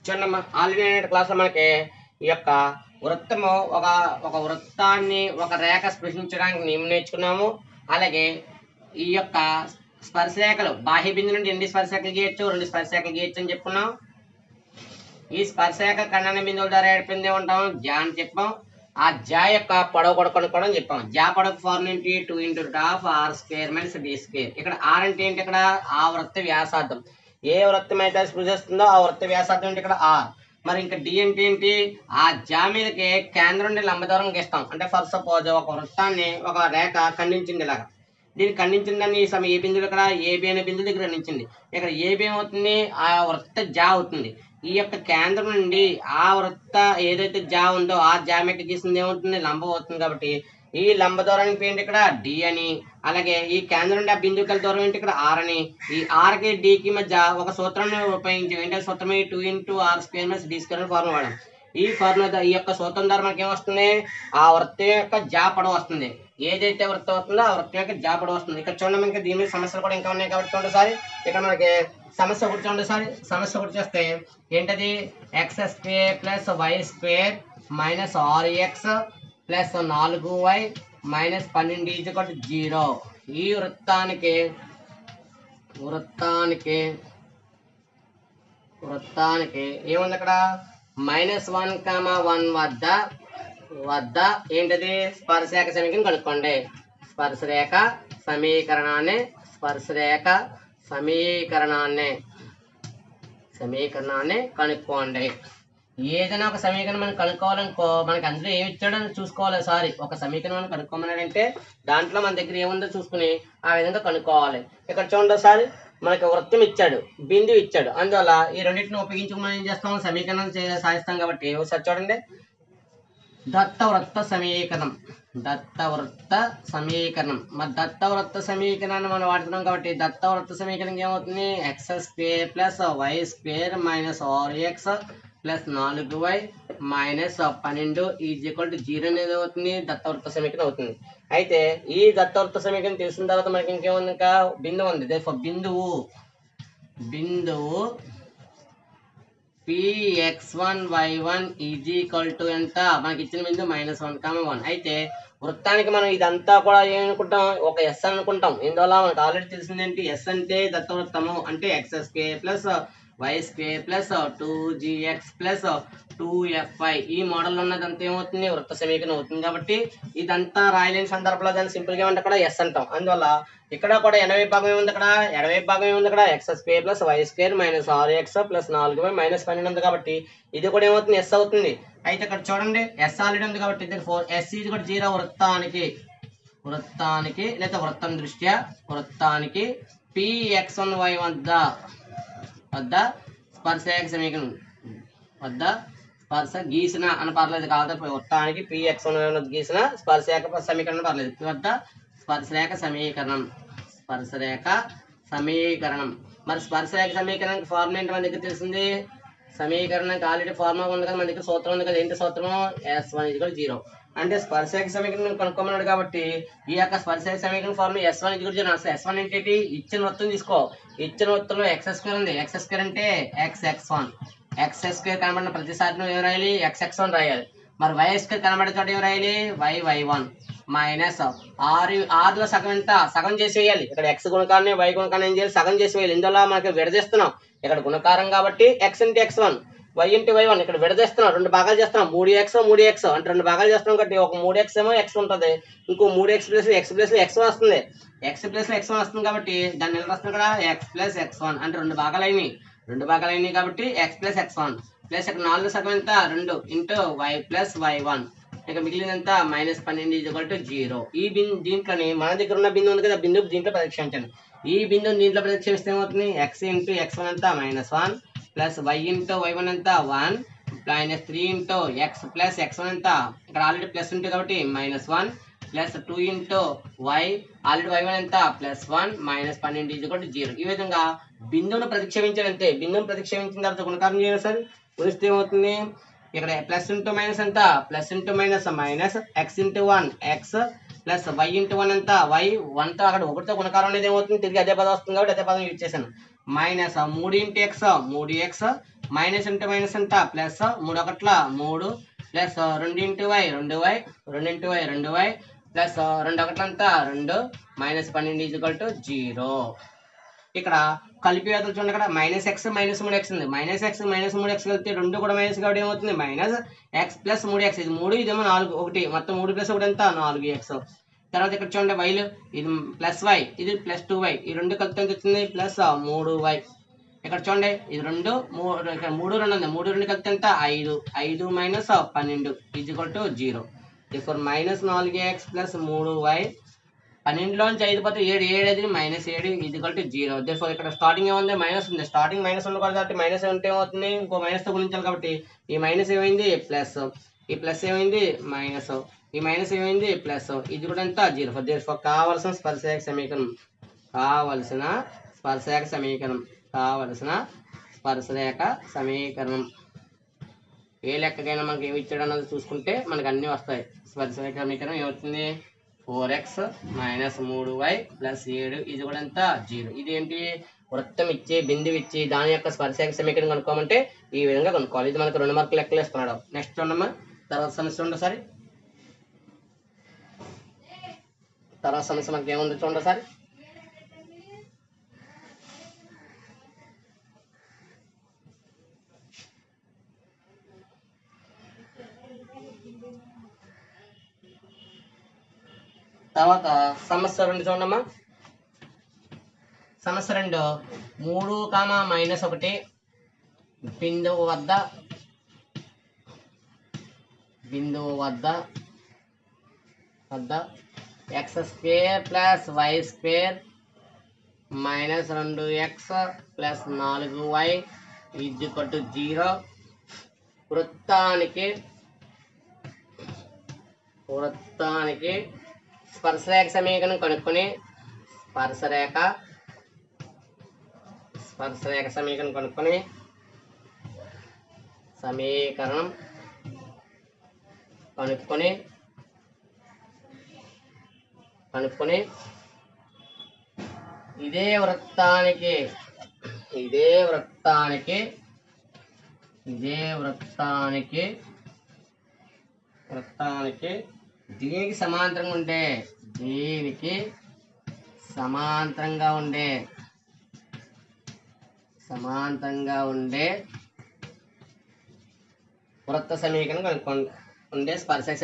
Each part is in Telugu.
చూడండి ఆల్రెడీ క్లాస్లో మనకి ఈ యొక్క వృత్తము ఒక వృత్తాన్ని ఒక రేఖ స్పృశించడానికి నేర్చుకున్నాము. అలాగే ఈ యొక్క స్పర్శరేఖలు బాహ్య బిందు నుండి ఎన్ని స్పర్శరేఖలు గీయచ్చు, 2 స్పర్శరేఖలు గీయచ్చు అని చెప్పుకున్నాం. ఈ స్పర్శరేఖ ఖండన బిందువుల ద్వారా ఏర్పడిందే ఉంటాం జా అని చెప్పాం. ఆ జా యొక్క పొడవు కూడా కనుక్కోవడం చెప్పాం. జా పొడవు ఫార్ములా ఏంటి? 2 × r² - d². ఇక్కడ r అంటే ఏంటి? ఇక్కడ ఆ వృత్త వ్యాసార్థం. ఏ వృత్తం అయితే స్పృశిస్తుందో ఆ వృత్త వ్యాసార్థం ఏంటి? ఇక్కడ r. మరి ఇంకా డి అంటే ఏంటి? ఆ జా మీదకి కేంద్రం నుండి లంబ దూరం గీస్తాం. అంటే ఫర్ సపోజ్ ఒక వృత్తాన్ని ఒక రేఖ ఖండించింది ఇలాగా. దీన్ని ఖండించిందని ఈ సమయం ఏ బిందువులు ఇక్కడ ఏబి అనే బిందువు దగ్గర ఖండించింది. ఇక్కడ ఏబి ఏమవుతుంది? ఆ వృత్త జా అవుతుంది. ఈ యొక్క కేంద్రం నుండి ఆ వృత్త ఏదైతే జా ఉందో ఆ జామెట్రీ గీసింది ఏమవుతుంది? లంబం అవుతుంది. కాబట్టి ఈ లంబ దూరానికి ఏంటి? ఇక్కడ డి అని. అలాగే ఈ కేంద్రం నుండి ఆ బిందువుకి దూరం ఏంటి? ఇక్కడ ఆర్ అని. ఈ ఆర్ కి డి కి మధ్య ఒక సూత్రాన్ని ఉపయోగించాం. ఏంటంటే సూత్రం 2 × r² - d² అని ఫార్ములా వాడాం. ఈ ఫార్ములా ఈ యొక్క సూత్రం ద్వారా మనకి ఏమొస్తుంది? ఆ వృత్తం యొక్క జా పొడవు వస్తుంది. ఏదైతే వృత్తం అవుతుందో ఆ వృత్తం యొక్క జా పొడవు వస్తుంది. ఇక్కడ చూడండి మనకి దీని మీద సమస్యలు కూడా ఇంకా ఉన్నాయి కాబట్టి చూడండి సార్. ఇక్కడ మనకి సమస్య ఒకటి చూడండి సార్. సమస్య ఒకటి చేస్తే ఏంటది? x² + y² - rx + 4y - 12 = 0. ఈ వృత్తానికి ఏముంది అక్కడ? -1, 1 వద్ద ఏంటది? స్పర్శరేఖ సమీకరణం కనుక్కోండి. స్పర్శరేఖ సమీకరణాన్ని కనుక్కోండి. ఏదైనా ఒక సమీకరణం మనం కనుక్కోవాలనుకో మనకి అందులో ఏమి ఇచ్చాడో చూసుకోవాలి. సారీ, ఒక సమీకరణం మనం కనుక్కోమన్నాడంటే దాంట్లో మన దగ్గర ఏముందో చూసుకుని ఆ విధంగా కనుక్కోవాలి. ఇక్కడ చూడండి సార్, మనకి వృత్తం ఇచ్చాడు, బిందువు ఇచ్చాడు. అందువల్ల ఈ రెండింటిని ఉపయోగించుకుని మనం ఏం చేస్తాం? సమీకరణం సాధిస్తాం. కాబట్టి ఒకసారి చూడండి, దత్తవృత్త సమీకరణం. మరి దత్తవృత్త సమీకరణాన్ని మనం వాడుతున్నాం కాబట్టి దత్తవృత్త సమీకరణం ఏమవుతుంది? x² + y² - rx + 4y - 12 = 0 అనేది అవుతుంది. దత్తవృత్త సమీకరణం అవుతుంది. అయితే ఈ దత్తవృత్త సమీకరణం తెలిసిన తర్వాత మనకి ఇంకేముంది? ఇంకా బిందువు ఉంది. బిందువు Px1 y1 = ఎంత? మనకి ఇచ్చిన బిందువు -1, 1. అయితే వృత్తానికి మనం ఇదంతా కూడా ఏమనుకుంటాం? ఒక ఎస్ అనుకుంటాం. ఇందువల్ల మనకు ఆల్రెడీ తెలిసిందేంటి? ఎస్ అంటే దత్తవృత్తము అంటే x² + y² + 2gx + 2fy. ఈ మోడల్ ఉన్నదంతా ఏమవుతుంది? వృత్త సమీకరణం అవుతుంది. కాబట్టి ఇదంతా రాయలేని సందర్భంలో దాన్ని సింపుల్గా ఏమంటే అక్కడ ఎస్ అంటాం. అందువల్ల ఇక్కడ కూడా ఎడమవైపు భాగం ఏముంది? అక్కడ ఎడమవైపు భాగం ఏముంది? అక్కడ x² + y² - rx + 4y - 12 ఉంది. కాబట్టి ఇది కూడా ఏమవుతుంది? ఎస్ అవుతుంది. అయితే ఇక్కడ చూడండి, ఎస్ ఆల్రెడీ ఉంది కాబట్టి s = 0. వృత్తానికి లేదా వృత్తం దృష్ట్యా వృత్తానికి Px1 y వద్ద స్పర్శరేఖ సమీకరణం వద్ద స్పర్శ గీసిన అని పర్లేదు. కాదు, వృత్తానికి Px1 y వద్ద గీసిన స్పర్శరేఖ సమీకరణం పర్లేదు. వద్ద స్పర్శరేఖ సమీకరణం. మరి స్పర్శరేఖ సమీకరణానికి ఫార్ములా ఏంటి? మన దగ్గర తెలిసింది. సమీకరణానికి ఆల్రెడీ ఫార్ములా ఉంది కదా, మన దగ్గర సూత్రం ఉంది కదా. ఏంటి సూత్రం? s1 = 0. అంటే స్పర్శరేఖ సమీకరణం కనుక్కోమన్నాడు కాబట్టి ఈ యొక్క స్పర్శరేఖ సమీకరణ ఫార్ములా s1 = 0. అసలు s1 ఏంటి? ఇచ్చిన వృత్తం తీసుకో. ఇచ్చిన వృత్తంలో x² ఉంది. x² అంటే xx1. x² కనబడిన ప్రతిసారి నువ్వు ఏం రాయాలి? xx1 రాయాలి. మరి y² కనబడే చోట ఏం రాయాలి? yy1 - r లో సగం ఎంత? సగం చేసి వేయాలి. ఇక్కడ x గుణకాన్ని y గుణకాన్ని ఏం చేయాలి? సగం చేసి వేయాలి. ఇందులో మనకి విడదీస్తున్నాం. ఇక్కడ గుణకారం కాబట్టి x × x1 y × y1. ఇక్కడ విడదీస్తున్నాం, 2 భాగాలు చేస్తున్నాం. 3x అంటే 2 భాగాలు చేస్తున్నాం కాబట్టి ఒక 3x ఏమో x ఉంటుంది, ఇంకో 3x + x + x వస్తుంది. x + x వస్తుంది కాబట్టి దాన్ని ఎలా రాస్తున్నాం? ఇక్కడ x + x1 అంటే 2 భాగాలు అయినాయి. కాబట్టి x + x1 ప్లస్ ఇక్కడ 4 సగం ఎంత? 2 × y + y1. ఇక మిగిలినంత -12 = 0. ఈ దీంట్లోని మన దగ్గర ఉన్న బిందువు ఉంది కదా, బిందువు దీంట్లో ప్రతిక్షేపించండి. ఈ బిందువుని దీంట్లో ప్రతిక్షేపిస్తే ఏమవుతుంది? x × x1 అంతా -1 ప్లస్ y × y1 అంతా 1 -3 × x + x1 అంతా ఇక్కడ ఆల్రెడీ ప్లస్ ఉంటుంది కాబట్టి -1 ప్లస్ 2 × y ఆల్రెడీ y1 ఎంత? +1 -12 = 0. ఈ విధంగా బిందువును ప్రతిక్షేపించాలంటే బిందువును ప్రతిక్షేపించిన తర్వాత గుణకారం చేయాలి సార్. గుణిస్తే ఏమవుతుంది? ఇక్కడ ప్లస్ ఇంటూ మైనస్ ఎంత? Plus into minus minus x × 1 x plus y × 1 ఎంత? y 1తో అక్కడ 1తో గుణకారం అనేది ఏమవుతుంది? తిరిగి అదే పదం వస్తుంది కాబట్టి అదే పదం యూజ్ చేశాను. -3 × x 3x minus into minus ఎంత ప్లస్ 3 ఒకట్ల 3 plus 2 into y 2y 2 into y 2y plus 2 ఒకట్లంతా 2 మైనస్ 12 ఈజ్వల్ టు 0. ఇక్కడ కలిపి వేతలు చూడండి, ఇక్కడ మైనస్ ఎక్స్ మైనస్ 3x ఉంది. మైనస్ ఎక్స్ మైనస్ 3x కలిపితే 2 కూడా మైనస్ కాబట్టి ఏమవుతుంది మైనస్ ఎక్స్ ప్లస్ 3x. ఇది 3 ఇదేమో 4 1 మొత్తం 3 ప్లస్ 1 ఎంత 4x. తర్వాత ఇక్కడ చూడండి వైలు ఇది ప్లస్ వై ఇది ప్లస్ 2y ఈ 2 కలిపితే ఎంత వచ్చింది ప్లస్ 3y. ఇక్కడ చూడండి ఇది 2 3 ఇక్కడ 3 2 ఉంది 3 2 కలిపితే ఎంత 5 5 మైనస్ 12 ఈజ్వల్ టు 0. ఇప్పుడు మైనస్ 4x ప్లస్ 3y 12లోంచి 5 పోతే 7 7 అది మైనస్ 7 ఈజ్వల్ టు 0. దేర్ఫోర్ ఇక్కడ స్టార్టింగ్ ఏముంది మైనస్ ఉంది, స్టార్టింగ్ మైనస్ ఉండకూడదు కాబట్టి మైనస్ ఉంటే ఏమవుతుంది ఇంకో మైనస్తో గుణించాలి కాబట్టి ఈ మైనస్ ఏమైంది ప్లస్, ఈ ప్లస్ ఏమైంది మైనస్, ఈ మైనస్ ఏమైంది ప్లస్, ఇది కూడా ఎంత 0. దేర్ఫోర్ కావలసిన స్పర్శరేఖ సమీకరణం కావలసిన స్పర్శరేఖ సమీకరణం కావలసిన స్పర్శరేఖ సమీకరణం ఏ లెక్కకైనా మనకి ఏమి ఇచ్చాడు అన్నది చూసుకుంటే మనకు అన్నీ వస్తాయి. స్పర్శరేఖ సమీకరణం ఏమవుతుంది 4x మైనస్ 3y ప్లస్ 7 ఇది కూడా ఎంత 0. ఇది ఏంటి వృత్తం ఇచ్చి బిందువు ఇచ్చి దాని యొక్క స్పర్శరేఖ సమీకరణం కనుక్కోమంటే ఈ విధంగా కనుక్కోవాలి. ఇది మనకు 2 మార్కులు లెక్కలు ఇస్తున్నాడు. నెక్స్ట్ చూడమ్మా తర్వాత సమస్య చూడండి ఒకసారి. తర్వాత సమస్య మనకి ఏముంది చూడండి ఒకసారి. తర్వాత సమస్య 2 చూడమ్మా. సమస్య 2 3, -1 బిందువు వద్ద x² plus y² minus 2x plus 4y equal to 0. వృత్తానికి స్పర్శరేఖ సమీకరణం కనుక్కొని స్పర్శరేఖ సమీకరణం కనుక్కొని ఇదే వృత్తానికి దీనికి సమాంతరంగా ఉండే వృత్త సమీకరణం కనుక్కోండి. స్పర్శరేఖ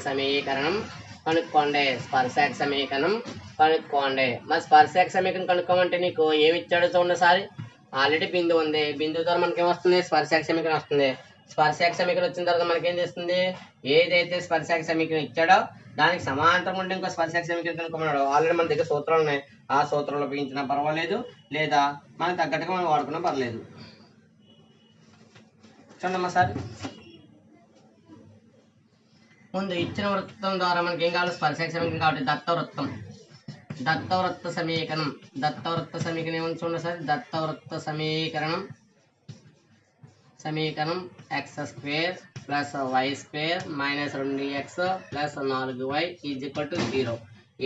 సమీకరణం కనుక్కోండి. మరి స్పర్శరేఖ సమీకరణం కనుక్కోమంటే నీకు ఏమి ఇచ్చాడో చూడండి సారి. ఆల్రెడీ బిందువు ఉంది, బిందువు ద్వారా మనకి ఏమొస్తుంది స్పర్శరేఖ సమీకరణం వస్తుంది. స్పర్శరేఖ సమీకరణం వచ్చిన తర్వాత మనకి ఏం చేస్తుంది ఏదైతే స్పర్శరేఖ సమీకరణం ఇచ్చాడో దానికి సమాంతరంగా ఉంటే ఇంకో స్పర్శరేఖ సమీకరణం కనుక్కున్నాడు. ఆల్రెడీ మన దగ్గర సూత్రాలు ఉన్నాయి, ఆ సూత్రాలు ఉపయోగించినా పర్వాలేదు లేదా మనకు తగ్గట్టుగా మనం వాడుకున్నా పర్లేదు. చూడమ్మా సార్. ముందు ఇచ్చిన వృత్తం ద్వారా మనకి ఏం కావాలి స్పర్శరేఖ సమీకరణం కాబట్టి దత్తవృత్త సమీకరణం ఏమని చూడండి సార్. దత్తవృత్త సమీకరణం x² plus y² minus 2x plus 4y equal to 0.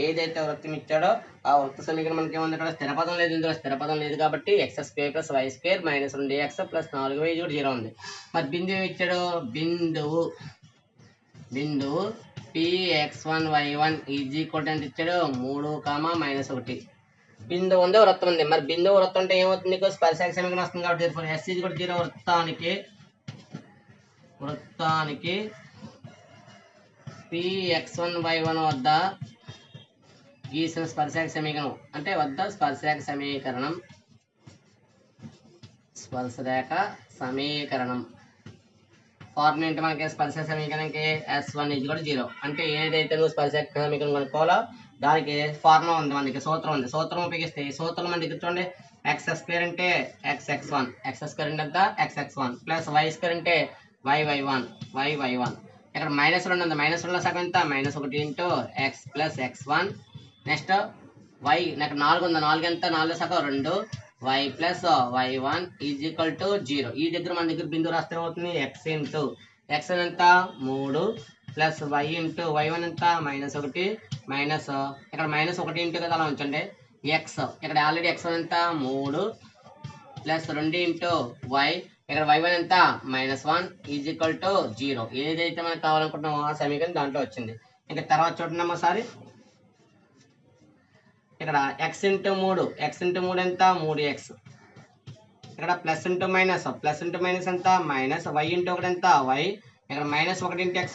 ఏదైతే వృత్తం ఇచ్చాడో ఆ వృత్త సమీకరణం మనకి ఏముంది ఇక్కడ స్థిరపదం లేదు, ఇందులో స్థిరపదం లేదు కాబట్టి x² plus y² minus 2x plus 4y ఇది కూడా 0 ఉంది. మరి బిందువు ఇచ్చాడు బిందువు px1y1 ఈజ్వల్ ఎంత ఇచ్చాడు 3, -1 బిందువు ఉంది వృత్తం ఉంది. మరి బిందువు వృత్తం అంటే ఏమవుతుంది నీకు స్పర్శరేఖ సమీకరణం వస్తుంది కాబట్టి s ఇది కూడా 0. వృత్తానికి px1y1 వద్ద గీసిన స్పర్శరేఖ సమీకరణం అంటే స్పర్శరేఖ సమీకరణం ఫార్ములా ఏంటి మనకి స్పర్శరేఖ సమీకరణానికి s1 ఇది కూడా 0. అంటే ఏదైతే నువ్వు స్పర్శరేఖ సమీకరణం కనుక్కోవాలో దానికి ఫార్ములా ఉంది, మన దగ్గర సూత్రం ఉంది. సూత్రం ఉపయోగిస్తే ఈ సూత్రం మన దగ్గర చూడండి x² అంటే xx1 x² అంటే ఎంత xx1 ప్లస్ y² అంటే yy1 ఇక్కడ -2 ఉంది, -2లో సగం ఎంత -1 into x plus x1. Next y నాకు 4 ఉంది, 4 ఎంత 4లో సగం 2 y plus y1 equal to 0. ఈ దగ్గర మన దగ్గర బిందువు రాస్తే అవుతుంది x ఇంటూ x ఎంత 3 ప్లస్ y ఇంటూ y1 ఎంత -1 మైనస్ ఇక్కడ -1 ఇంటూ కదా అలా ఉంచండి. ఎక్స్, ఇక్కడ ఆల్రెడీ ఎక్స్ ఎంత 3 ప్లస్ 2 ఇంటూ వై, ఇక్కడ y1 ఎంత -1 ఈజ్ ఈక్వల్ టు 0. ఏదైతే మనకు కావాలనుకుంటున్నామో ఆ సమీకరణం దాంట్లో వచ్చింది. ఇంకా తర్వాత చూడండి ఒకసారి, ఇక్కడ x ఇంటూ 3 ఎంత 3x, ఇక్కడ ప్లస్ ఇంటూ మైనస్ ఎంత మైనస్, y ఇంటూ 1 ఎంత y, ఇక్కడ -1 into x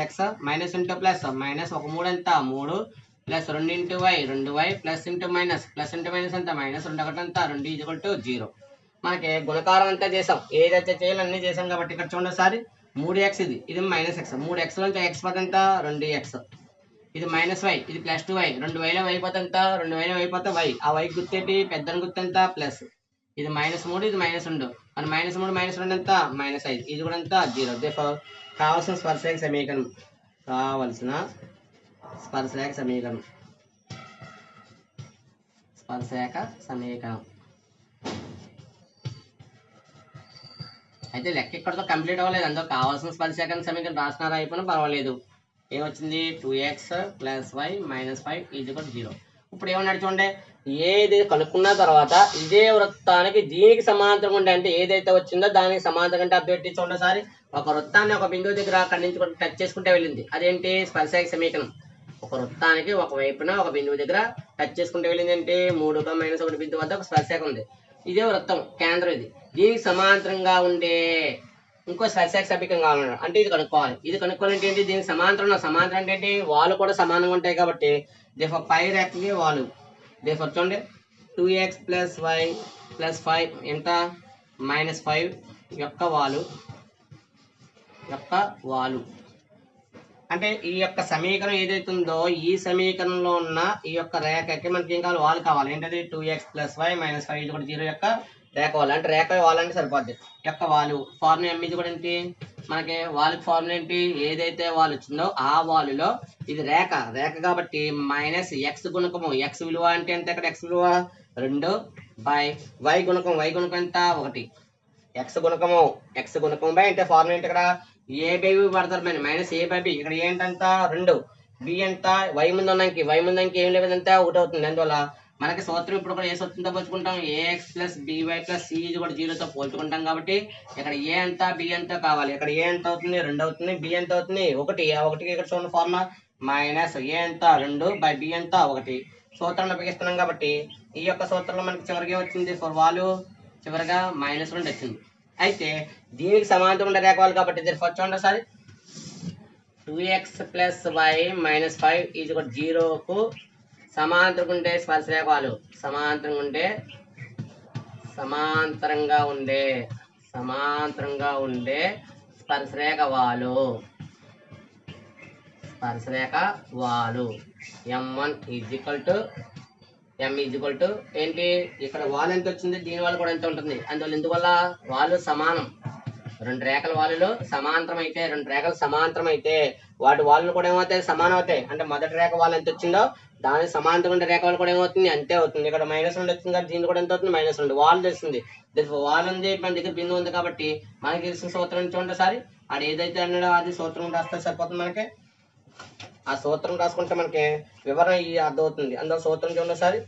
-x, minus into plus minus 3 ఎంత 3 plus 2 into y 2y, plus into minus ఎంత మైనస్ 2 1 ఎంత 2 ఈజ్ ఈక్వల్ టు 0. మనకి గుణకారం అంతా చేసాం, ఏదైతే చేయాలో అన్నీ చేసాం కాబట్టి ఇక్కడ చూడండి ఒకసారి 3x, ఇది -x, 3x నుంచి x పద ఎంత 2x, ఇది -y, ఇది +2y, 2yలో y పోతే ఎంత 2yలో y పోతే y, ఆ y గుర్తేటి పెద్ద గుర్తు ఎంత ప్లస్, ఇది -3, ఇది -2, మన -3 -2 ఎంత -5, ఇది కూడా ఎంత 0. దేర్ఫోర్ కావాల్సిన స్పర్శరేఖ సమీకరణం అయితే లెక్క ఇక్కడతో కంప్లీట్ అవ్వలేదు, అందులో కావాల్సిన స్పర్శరేఖ సమీకరణం రాసినారా అయిపోయినా పర్వాలేదు. ఏమొచ్చింది 2x + y - 5 is equal to 0. ఇప్పుడు ఏమన్నాడు చూడండి, ఏది కనుక్కున్న తర్వాత ఇదే వృత్తానికి దీనికి సమాంతరంగా ఉండే, అంటే ఏదైతే వచ్చిందో దానికి సమాంతరంగా అంటే అర్థం పెట్టి చూడండి ఒకసారి, ఒక వృత్తాన్ని ఒక బిందువు దగ్గర అక్కడి నుంచి టచ్ చేసుకుంటే వెళ్ళింది, అదేంటి స్పర్శరేఖ సమీకరణం. ఒక వృత్తానికి ఒక వైపున ఒక బిందువు దగ్గర టచ్ చేసుకుంటే వెళ్ళింది అంటే 3 - 1 బిందువు వద్ద ఒక స్పర్శరేఖ ఉంది, ఇదే వృత్తం కేంద్రం. ఇది దీనికి సమాంతరంగా ఉండే ఇంకో స్పర్శరేఖ సమీకరణం కావాలన్నాడు, అంటే ఇది కనుక్కోవాలి. ఇది కనుక్కోవాలంటే ఏంటి, దీనికి సమాంతరం అంటే ఏంటి, వాళ్ళు కూడా సమానంగా ఉంటాయి కాబట్టి దేర్ఫోర్ పై రేఖకి వాళ్ళు, దేర్ఫోర్ చూడండి 2x + y + 5 ఎంత -5 యొక్క వాలు అంటే ఈ యొక్క సమీకరణం ఏదైతే ఉందో ఈ సమీకరణంలో ఉన్న ఈ యొక్క రేఖకి మనకి ఏం కావాలి, వాలు కావాలి. ఏంటది 2x + y - 5 = 0 యొక్క రేఖ వాళ్ళు, అంటే రేఖ వాళ్ళంటే సరిపోద్ది. యొక్క వాలు ఫార్ములా m ఇది కూడా ఏంటి, మనకి వాళ్ళకి ఫార్ములా ఏంటి, ఏదైతే వాళ్ళు వచ్చిందో ఆ వాలులో ఇది రేఖ కాబట్టి -x గుణకము, x విలువ అంటే ఎంత, ఇక్కడ x విలువ 2 / y గుణకం ఎంత 1, x గుణకం బై అంటే ఫార్ములా ఏంటి, ఇక్కడ a బై b పడతారు -a/b, ఇక్కడ ఏంటంత 2, b ఎంత y ముందు ఉన్నాకి ఏం లేదంటే 1 అవుతుంది. అందువల్ల మనకి సూత్రం ఇప్పుడు కూడా ఏ సూత్రంతో పోల్చుకుంటాం, ax + by + c = 0తో పోల్చుకుంటాం కాబట్టి ఇక్కడ a ఎంత b ఎంత కావాలి, ఇక్కడ a ఎంత అవుతుంది 2 అవుతుంది, b ఎంత అవుతుంది 1, ఆ 1కి ఇక్కడ చూడండి ఫార్ములా -a ఎంత 2 / b ఎంత 1, సూత్రాన్ని ఉపయోగిస్తున్నాం కాబట్టి ఈ యొక్క సూత్రంలో మనకి చివరికి వచ్చింది వాలు చివరిగా -2 వచ్చింది. అయితే దీనికి సమాంతరం ఉండే రేఖ వాళ్ళు కాబట్టి ఫస్ట్ చూడండి ఒకసారి 2x + y - 5 = 0కు సమాంతరంగా ఉండే స్పర్శరేఖ వాళ్ళు, సమాంతరంగా ఉండే స్పర్శరేఖ వాలు m1 m ఏంటి, ఇక్కడ వాలు ఎంత వచ్చింది, దీని వల్ల కూడా ఎంత ఉంటుంది. అందువల్ల ఎందువల్ల వాళ్ళు సమానం, రెండు రేఖల వాళ్ళలో రెండు రేఖలు సమాంతరం అయితే వాటి వాళ్ళు కూడా ఏమవుతాయి, సమానం అవుతాయి. అంటే మొదటి రేఖ వాళ్ళు ఎంత వచ్చిందో దానికి సమాంతరం ఉండే రేఖ వాళ్ళు కూడా ఏమవుతుంది, అంతే అవుతుంది. ఇక్కడ -2 వచ్చింది కాబట్టి దీని కూడా ఎంత అవుతుంది -2, వాళ్ళు తెలుస్తుంది. వాళ్ళు ఉంది మన దగ్గర బిందువు ఉంది కాబట్టి మనకి తెలిసిన సూత్రం చూడండి ఒకసారి, ఆడు ఏదైతే అన్నాడో అది సూత్రం రాస్తే సరిపోతుంది. మనకి ఆ సూత్రం రాసుకుంటే మనకి వివరణ అర్థం అవుతుంది. అందులో సూత్రం చూడండి ఒకసారి,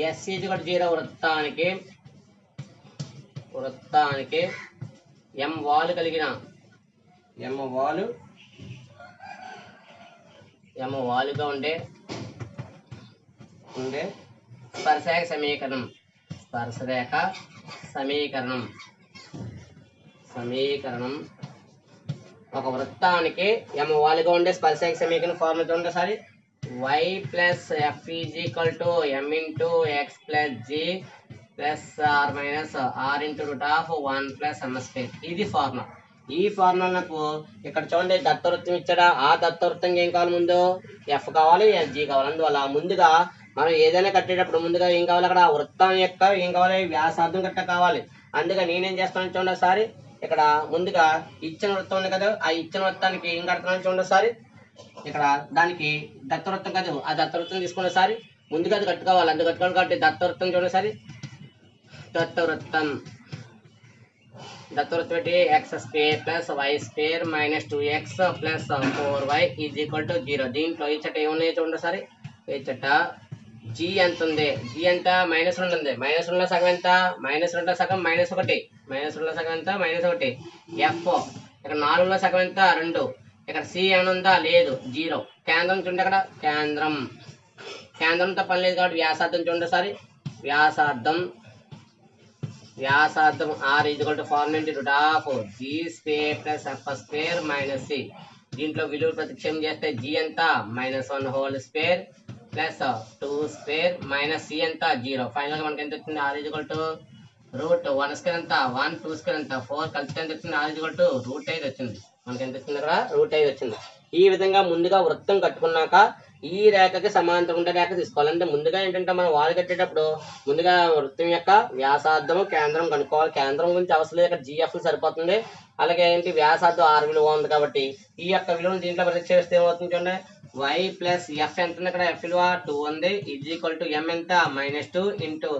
S = 0 వృత్తానికి m వాలు కలిగిన వాలుగా ఉండే స్పర్శరేఖ సమీకరణం ఒక వృత్తానికి m వాలుగా ఉండే స్పర్శరేఖ సమీకరణం ఫార్ములా చూడండి ఒకసారి, y + f = m × x + g + r - r × √1 + m². ఇది ఫార్ములా. ఈ ఫార్ములా నాకు ఇక్కడ చూడండి దత్తవృత్తం ఇచ్చాడా, ఆ దత్తవృత్తం ఏం కావాలి, ముందు f కావాలి g కావాలి. అందువల్ల ముందుగా మనం ఏదైనా కట్టేటప్పుడు ముందుగా ఏం కావాలి, అక్కడ వృత్తం యొక్క ఏం కావాలి, వ్యాసార్థం గట్ట కావాలి. అందుకని నేనేం చేస్తాను చూడండి ఒకసారి. ఇక్కడ ముందుగా ఇచ్చిన వృత్తం ఉంది కదా, ఆ ఇచ్చిన వృత్తానికి ఏం కడుతున్నాను చూడండి ఒకసారి. ఇక్కడ దానికి దత్తవృత్తం కాదు, ఆ దత్తవృత్తం తీసుకున్న సారి ముందుగా అది కట్టుకోవాలి. అందుకు కట్టుకోవాలి కాబట్టి దత్తవృత్తం చూడండి సారి. దత్తవృత్తం ఏంటి? X square plus y square minus 2x plus 4y is equal to 0. దీంట్లో ఈ చట్ట ఏమున్నాయో చూడండి సారి. ఈ చట్ట జీ ఎంత ఉంది? జీ ఎంత? -2 ఉంది. -2లో సగం ఎంత? -2లో సగం -1. -2లో సగం ఎంత? -1. ఎఫ్ ఇక్కడ 4లో సగం ఎంత? 2. ఇక్కడ సి ఏమైనా ఉందా? లేదు, 0. కేంద్రం చూడండి, అక్కడ కేంద్రంతో పని లేదు కాబట్టి వ్యాసార్థం చూడండి సారి. వ్యాసార్థం r is equal to formula root of g square plus f square minus c. దీంట్లో విలువ ప్రతిక్షేపం చేస్తే జీ ఎంత? -1 whole square plus 2 square minus c ఎంత? 0. ఫైనల్ గా మనకి ఎంత వచ్చింది? R is equal to root 1 square ఎంత? 1, 2 స్క్వేర్ ఎంత? 4 కలిపితే ఎంత వచ్చింది? R is equal to root 5 వచ్చింది. మనకి ఎంత వచ్చింది? అక్కడ రూట్ 5 వచ్చింది. ఈ విధంగా ముందుగా వృత్తం కట్టుకున్నాక ఈ రేఖకి సమాంతరం ఉండే రేఖ తీసుకోవాలి. అంటే ముందుగా ఏంటంటే మనం వాల్ కట్టేటప్పుడు ముందుగా వృత్తం యొక్క వ్యాసార్థము కేంద్రం కనుక్కోవాలి. కేంద్రం గురించి అవసరం లేదు, ఇక్కడ జిఎఫ్ సరిపోతుంది. అలాగే ఏంటి? వ్యాసార్థం 6 విలువ ఉంది కాబట్టి ఈ యొక్క విలువను దీంట్లో ప్రతిక్షేపిస్తే ఏమవుతుంది చూడండి. y ప్లస్ ఎఫ్ ఎంత ఉంది? ఇక్కడ ఎఫ్ విలువ 2 ఉంది. ఈజ్ ఈక్వల్ టు m ఎంత? -2 ఇంటూ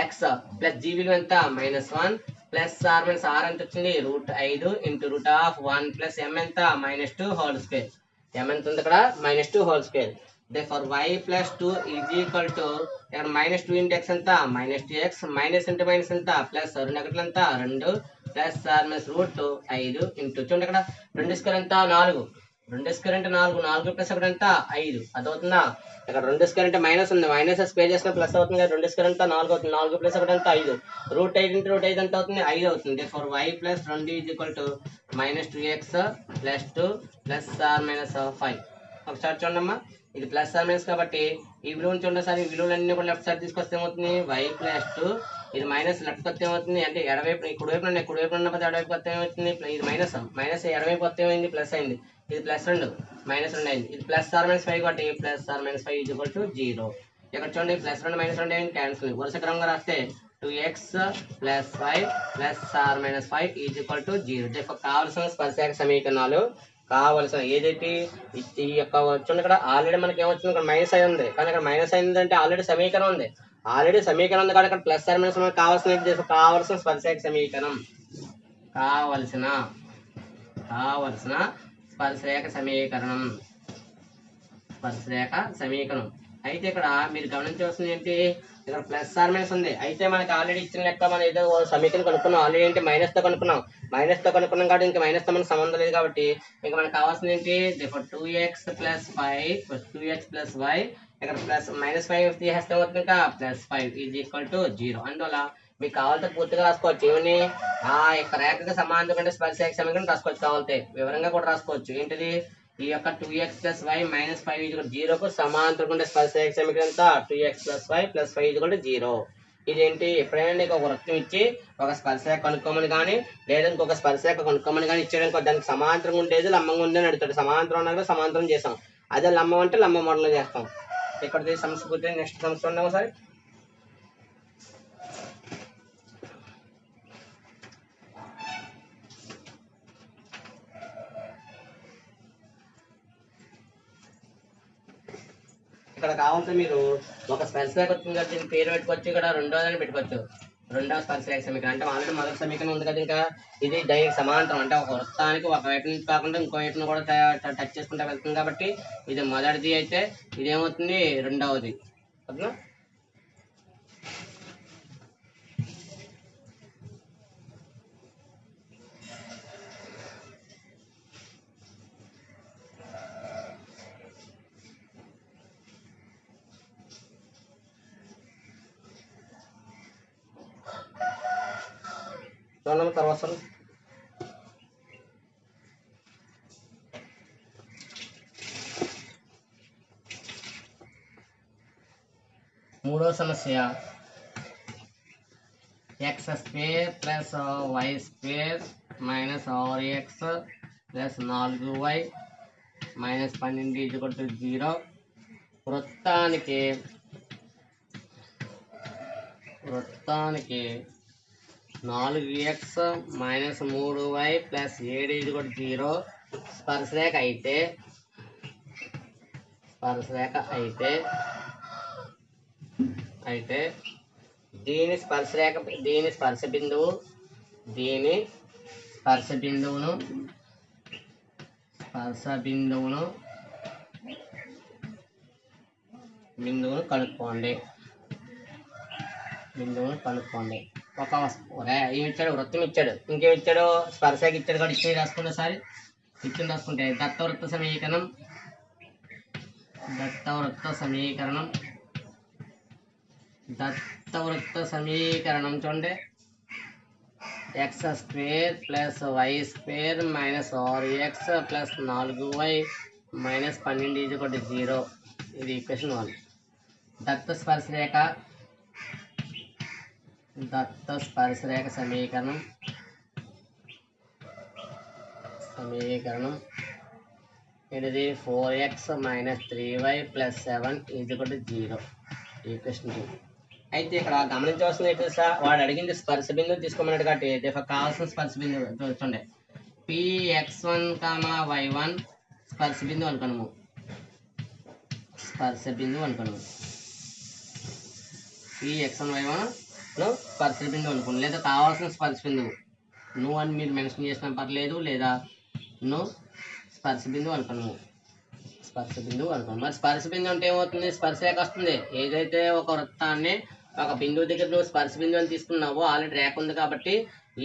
ఎక్స్ ప్లస్ జీ విలువ ఎంత? -1 ప్లస్ ఆర్ మైనస్ ఆర్ ఎంత వచ్చింది? Root 5 into root of 1 plus m ఎంత? -2 హోల్ స్క్వేర్. m ఎంత ఉంది? ఇక్కడ -2 whole square. Therefore y plus 2 is equal to ఇక్కడ -2 into x ఎంత? -2x మైనస్ ఇంటూ మైనస్ ఎంత? ప్లస్ 2 నెగటివ్ ఎంత? 2 plus r minus root 5 into చూడండి ఇక్కడ 2 స్క్వేర్ ఎంత? 4. 2 స్క్వేర్ అంటే 4. 4 ప్లస్ ఒకటి ఎంత? 5. అదవుతుందా? ఇక్కడ 2 స్క్వేర్ అంటే మైనస్ ఉంది, మైనస్ స్క్వేర్ చేస్తే ప్లస్ అవుతుంది కదా. 2 స్క్వేర్ అంటే 4 అవుతుంది. 4 ప్లస్ ఒకటి ఎంత? 5. రూట్ 5 ఇంటూ రూట్ 5 ఎంత అవుతుంది? 5 అవుతుంది. Therefore y plus 2 is equal to -2x plus 2 plus r minus 5. ఒకసారి చూడండి అమ్మా, ఇది ప్లస్ ఆర్ మైనస్ కాబట్టి ఈ విలువను చూడండి సార్. ఈ విలువలన్నీ కూడా లెఫ్ట్ సైడ్ తీసుకొస్తే ఏమవుతుంది? y ప్లస్ 2 ఇది మైనస్ లెఫ్ట్ వస్తే ఏమవుతుంది అంటే ఎడవైపు కుడివైపు ఉన్నప్పుడు ఎడవైపు వస్తే ఏమవుతుంది? ఇది మైనస్ ఎడవైపు వస్తే ఏమైంది? ప్లస్ అయింది. ఇది ప్లస్ 2 -2 అయింది. ఇది ప్లస్ ఆర్ మైనస్ 5 కాబట్టి plus r minus 5 is equal to 0. ఇక్కడ చూడండి +2 -2 అయింది, క్యాన్సిల్. వరుస క్రమంగా రాస్తే 2x plus 5 plus r minus 5 is equal to 0. కావలసిన స్పర్శరేఖ సమీకరణాలు కావలసిన ఏదైతే ఈ యొక్క వచ్చింది ఇక్కడ ఆల్రెడీ మనకి ఏమొచ్చింది? ఇక్కడ మైనస్ అయి ఉంది, కానీ ఇక్కడ మైనస్ అయింది అంటే ఆల్రెడీ సమీకరణం ఉంది. ఆల్రెడీ సమీకరణం ఉంది కాబట్టి ఇక్కడ ప్లస్ ఆర్ మైనస్ మనకు కావాల్సిన స్పర్శరేఖ సమీకరణం కావలసిన స్పర్శరేఖ సమీకరణం. అయితే ఇక్కడ మీరు గమనించవలసింది ఏంటి? ఇక్కడ ప్లస్ ఆర్ మైనస్ ఉంది. అయితే మనకి ఆల్రెడీ ఇచ్చిన లెక్క మనం ఏదో సమీకరణం కనుక్కున్నాం. ఆల్రెడీ ఏంటి? మైనస్ తో కనుక్కున్నాం కాబట్టి ఇంకా మైనస్ తో మనకు సంబంధం లేదు కాబట్టి ఇంకా మనకు కావాల్సింది ఏంటి? 2x plus 5 2x plus y ఇక్కడ ప్లస్ -5 తీసేస్తే అవుతుంది ఇంకా +5 ఈజ్ ఈక్వల్ టు 0. అందువల్ల మీకు కావాలంటే పూర్తిగా రాసుకోవచ్చు. ఏమని? ఆ యొక్క రేఖకి సమాంతరం కంటే స్పర్శరేఖ సమీకరణం రాసుకోవచ్చు. కావాలంటే వివరంగా కూడా రాసుకోవచ్చు. ఏంటిది? ఈ యొక్క 2x ప్లస్ y -5 ఈజ్ 0కు సమాంతరం ఉండే స్పర్శరేఖ సమీకరణం ఎంత? 2x plus y plus 5 is 0. ఇదేంటి? ఎప్పుడైనా నీకు ఒక వృత్తం ఇచ్చి ఒక స్పర్శరేఖ కనుక్కోమని కానీ లేదా ఇంకొక స్పర్శరేఖ కనుక్కోమని కానీ ఇచ్చేయడానికి దానికి సమాంతరం ఉండేది లంబంగా ఉందని అడుగుతాడు. సమాంతరం అన్నా సమాంతరం చేసాం, అదే లంబం అంటే లంబ మోడల్ చేస్తాం. ఇక్కడ సమస్య పూర్తి. నెక్స్ట్ సమస్య ఉన్నాం ఒకసారి. ఇక్కడ కావాలంటే మీరు ఒక స్పర్శరేఖ వచ్చింది కదా, దీని పేరు పెట్టుకోవచ్చు. ఇక్కడ రెండోదని పెట్టుకోవచ్చు. రెండవ స్పర్శరేఖ సమీకరణం అంటే ఆల్రెడీ మొదటి సమీకరణం ఉంది కదా, ఇంకా ఇది డైరెక్ట్ సమాంతరం అంటే ఒక వృత్తానికి ఒక వైపు నుంచి కాకుండా ఇంకో వైపును కూడా టచ్ చేసుకుంటూ వెళ్తుంది కాబట్టి ఇది మొదటిది. అయితే ఇదేమవుతుంది? రెండవది. ఓకేనా? తర్వాత మూడో సమస్య. x square plus y square minus 6x plus 4y minus 12 is equal to 0. వృత్తానికి 4x minus 3y plus 7 ఇది కూడా 0 స్పర్శరేఖ అయితే దీని స్పర్శ బిందువును కనుక్కోండి. ఒక ఏమి ఇచ్చాడు? వృత్తం ఇచ్చాడు. ఇంకేమి ఇచ్చాడు? స్పర్శరేఖ ఇచ్చాడు. కూడా ఇచ్చి రాసుకుంటే సారి రాసుకుంటే దత్తవృత్త సమీకరణం చూడండి. x² + y² minus 6x plus 4y minus 12 0. ఇది ఈక్వేషన్ 1. దత్త స్పర్శరేఖ సమీకరణం ఇది 4x minus 3y plus 7 0. Equation 2. అయితే ఇక్కడ గమనించవలసింది ఏంటి సార్? వాడు అడిగింది స్పర్శ బిందువు తీసుకోమన్నాడు కాబట్టి కావాల్సిన స్పర్శ బిందువు చూడండి. px1, y1 స్పర్శ బిందువు అనుకున్నాము. px1 y1 స్పర్శ బిందువు అనుకోండి, లేదా కావాల్సిన స్పర్శ బిందువు నువ్వు అని మీరు మెన్షన్ చేసినా పర్లేదు, లేదా నువ్వు స్పర్శ బిందువు అనుకున్నాము. మరి స్పర్శ బిందువు అంటే ఏమవుతుంది? స్పర్శరేఖ వస్తుంది. ఏదైతే ఒక వృత్తాన్ని ఒక బిందువు దగ్గర నువ్వు స్పర్శ బిందువు అని తీసుకున్నావో ఆల్రెడీ రేఖ ఉంది కాబట్టి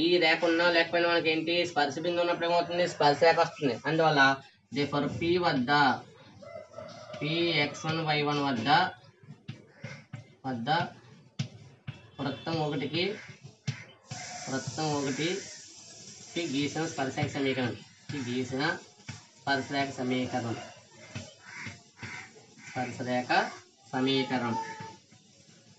ఈ రేఖ ఉన్నా లేకపోయినా మనకి ఏంటి స్పర్శ బిందువు ఉన్నప్పుడు ఏమవుతుంది? స్పర్శరేఖ వస్తుంది. అందువల్ల దేఫర్ p వద్ద px1 y1 వద్ద వృత్తం ఒకటికి గీసిన స్పర్శరేఖ సమీకరణం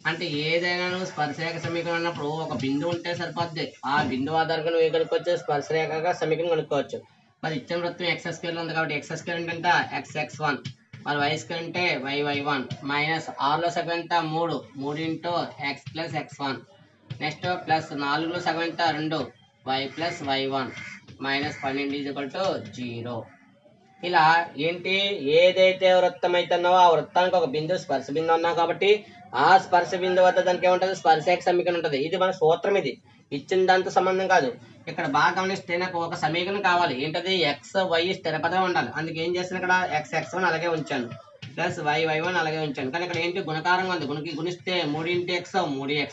అంటే ఏదైనా నువ్వు స్పర్శరేఖ సమీకరణం అన్నప్పుడు ఒక బిందువు ఉంటే సరిపోద్ది. ఆ బిందువు ఆధారంగా నువ్వు కనుక్కోవచ్చు, స్పర్శరేఖగా సమీకరణం కనుక్కోవచ్చు. మరి ఇచ్చిన వృత్తం x² ఉంది కాబట్టి x² అంటే xx1, మరి y² అంటే yy1 మైనస్ 6లో సగం ఎంత 3 into x plus x1, next plus 4లో సగం ఎంత 2 y ప్లస్ y1 మైనస్ 12 0. ఇలా ఏంటి? ఏదైతే వృత్తం అవుతున్నావో ఆ వృత్తానికి ఒక బిందువు స్పర్శ బిందువు అన్నావు కాబట్టి ఆ స్పర్శ బిందువు వద్ద దానికి ఏముంటుంది? స్పర్శరేఖ సమీకరణం ఉంటుంది. ఇది మన సూత్రం. ఇది ఇచ్చిన దాంతో సంబంధం కాదు. ఇక్కడ బాగా గమనిస్తే నాకు ఒక సమీకరణం కావాలి. ఏంటది? x y స్థిరపదం ఉండాలి. అందుకే ఏం చేస్తాను? ఇక్కడ xx1 అలాగే ఉంచాను, ప్లస్ y1 అలాగే ఉంచాను. కానీ ఇక్కడ ఏంటి? గుణకారంగా ఉంది. గుణిస్తే 3 into x 3x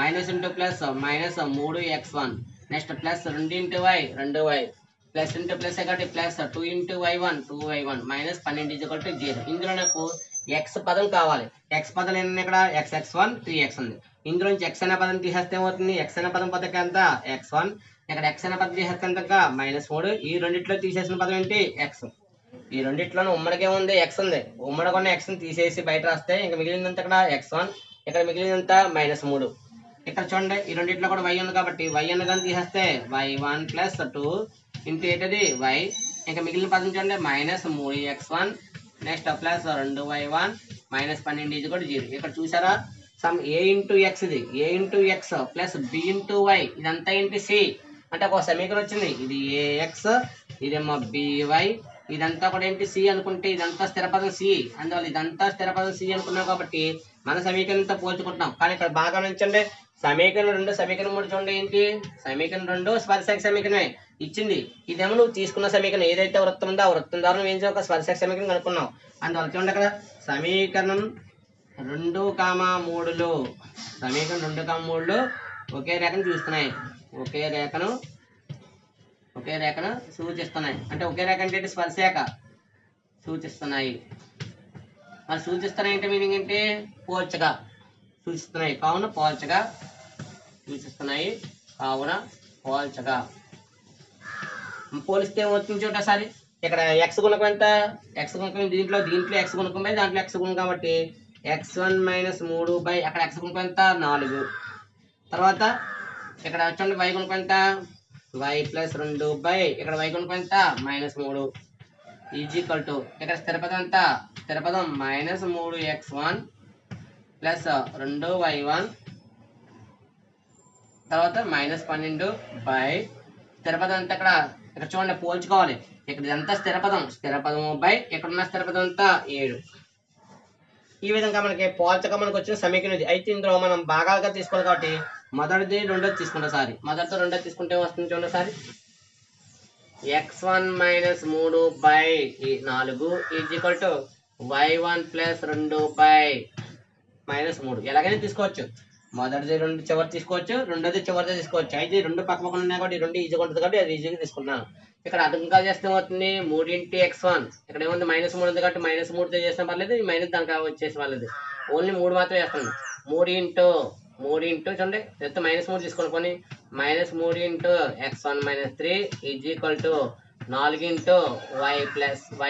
minus into plus minus 3x1, next plus 2 into y 2y plus into plus కాబట్టి plus 2 into y1 2y1 minus 12 0. ఇందులో నాకు x పదం కావాలి. x పదం ఏంటంటే ఇక్కడ xx1 3x ఉంది. ఇందులో నుంచి x అనే పదం తీసేస్తే ఏమవుతుంది? x అనే పదం పదకి ఎంత x1, ఇక్కడ x అనే పదం తీసేస్తే ఎంత -3. ఈ రెండిట్లో తీసేసిన పదం ఏంటి? x. ఈ రెండిట్లోనే ఉమ్మడికి ఏముంది? x ఉంది. ఉమ్మడికి ఉన్న x ని తీసేసి బయట రాస్తే ఇంకా మిగిలినంత ఇక్కడ x1, ఇక్కడ మిగిలినంత -3. ఇక్కడ చూడండి, ఈ రెండిట్లో కూడా y ఉంది కాబట్టి y అన్నదాన్ని తీసేస్తే y1 ప్లస్ 2 ఇంటూ ఏంటది y, ఇంకా మిగిలిన పదం చూడండి -3x1 next plus 2y1 minus 12 0. ఇక్కడ చూసారా? సమ్ a ఇంటూ ఎక్స్, ఇది a into X plus b into y, ఇదంతా ఏంటి? c. అంటే ఒక సమీకరణం వచ్చింది. ఇది ax, ఇదేమో by, ఇదంతా కూడా ఏంటి? c అనుకుంటే ఇదంతా స్థిరపదం c. అందువల్ల ఇదంతా స్థిరపదం c అనుకున్నాం కాబట్టి మన సమీకరణంతో పోల్చుకుంటున్నాం. కానీ ఇక్కడ బాగా గమనించండి, సమీకరణం 2 సమీకరణం 3 చూడండి. ఏంటి? సమీకరణం 2 స్పర్శరేఖ సమీకరణమే ఇచ్చింది. ఇదేమో నువ్వు తీసుకున్న సమీకరణం. ఏదైతే వృత్తం ఉందో ఆ వృత్తం ద్వారా నువ్వు ఏం చేయాలి? ఒక స్పర్శరేఖ సమీకరణం అనుకున్నావు. అందువల్ల చూడండి అక్కడ సమీకరణం 2, 3లో ఒకే రేఖను చూస్తున్నాయి. ఒకే రేఖను సూచిస్తున్నాయి. అంటే ఒకే రేఖ అంటే స్పర్శరేఖ సూచిస్తున్నాయి. మరి సూచిస్తున్నాయి అంటే మీనింగ్ ఏంటి? పోల్చగా సూచిస్తున్నాయి. కావున పోల్చగా సూచిస్తున్నాయి. పోలిస్తే ఏమవుతుంది చూడసారి? ఇక్కడ x గుణకం ఎంత? x గుణకం దీంట్లో x గుణకం బై దాంట్లో x గుణకం కాబట్టి x1 మైనస్ 3 బై అక్కడ x గుణకం ఎంత 4. తర్వాత ఇక్కడ చూడండి y గుణకం ఎంత y ప్లస్ 2 బై ఇక్కడ y గుణకం ఎంత -3 ఈజ్ ఈక్వల్ టు ఇక్కడ స్థిరపదం ఎంత? స్థిరపదం -3x1 ప్లస్ 2y1 తర్వాత -12 బై స్థిరపదం అంతా ఇక్కడ చూడండి పోల్చుకోవాలి. ఇక్కడ ఇదంతా స్థిరపదం బై ఇక్కడ ఉన్న స్థిరపదం అంతా 7. ఈ విధంగా మనకి పోల్చక మనకు వచ్చిన సమీకరణం ఇది. అయితే ఇందులో మనం భాగాలుగా తీసుకోవాలి కాబట్టి మొదటిది రెండోది తీసుకుంటాం సారి. మొదటితో రెండోది తీసుకుంటే వస్తుంది చూడండి సారి. x1 - 3 by 4 is equal to y1 + 2 by -3. ఎలాగైనా తీసుకోవచ్చు. మొదటిది రెండు చివరి తీసుకోవచ్చు, రెండోది చివరిది తీసుకోవచ్చు. అయితే రెండు పక్క పక్కన ఉన్నాయి కాబట్టి రెండు ఈజీగా ఉంటుంది కాబట్టి అది ఈజీగా తీసుకున్నాను. ఇక్కడ అర్థంగా చేస్తే అవుతుంది 3 × x1. ఇక్కడ ఏముంది -3 ఉంది కాబట్టి -3తో చేసిన పర్లేదు, ఈ మైనస్ దానికి వచ్చేసి పర్లేదు. ఓన్లీ 3 మాత్రమే వేస్తాను. 3 × చూడండి -3 తీసుకొని పోనీ -3 × x1 - 3 is equal to 4 ×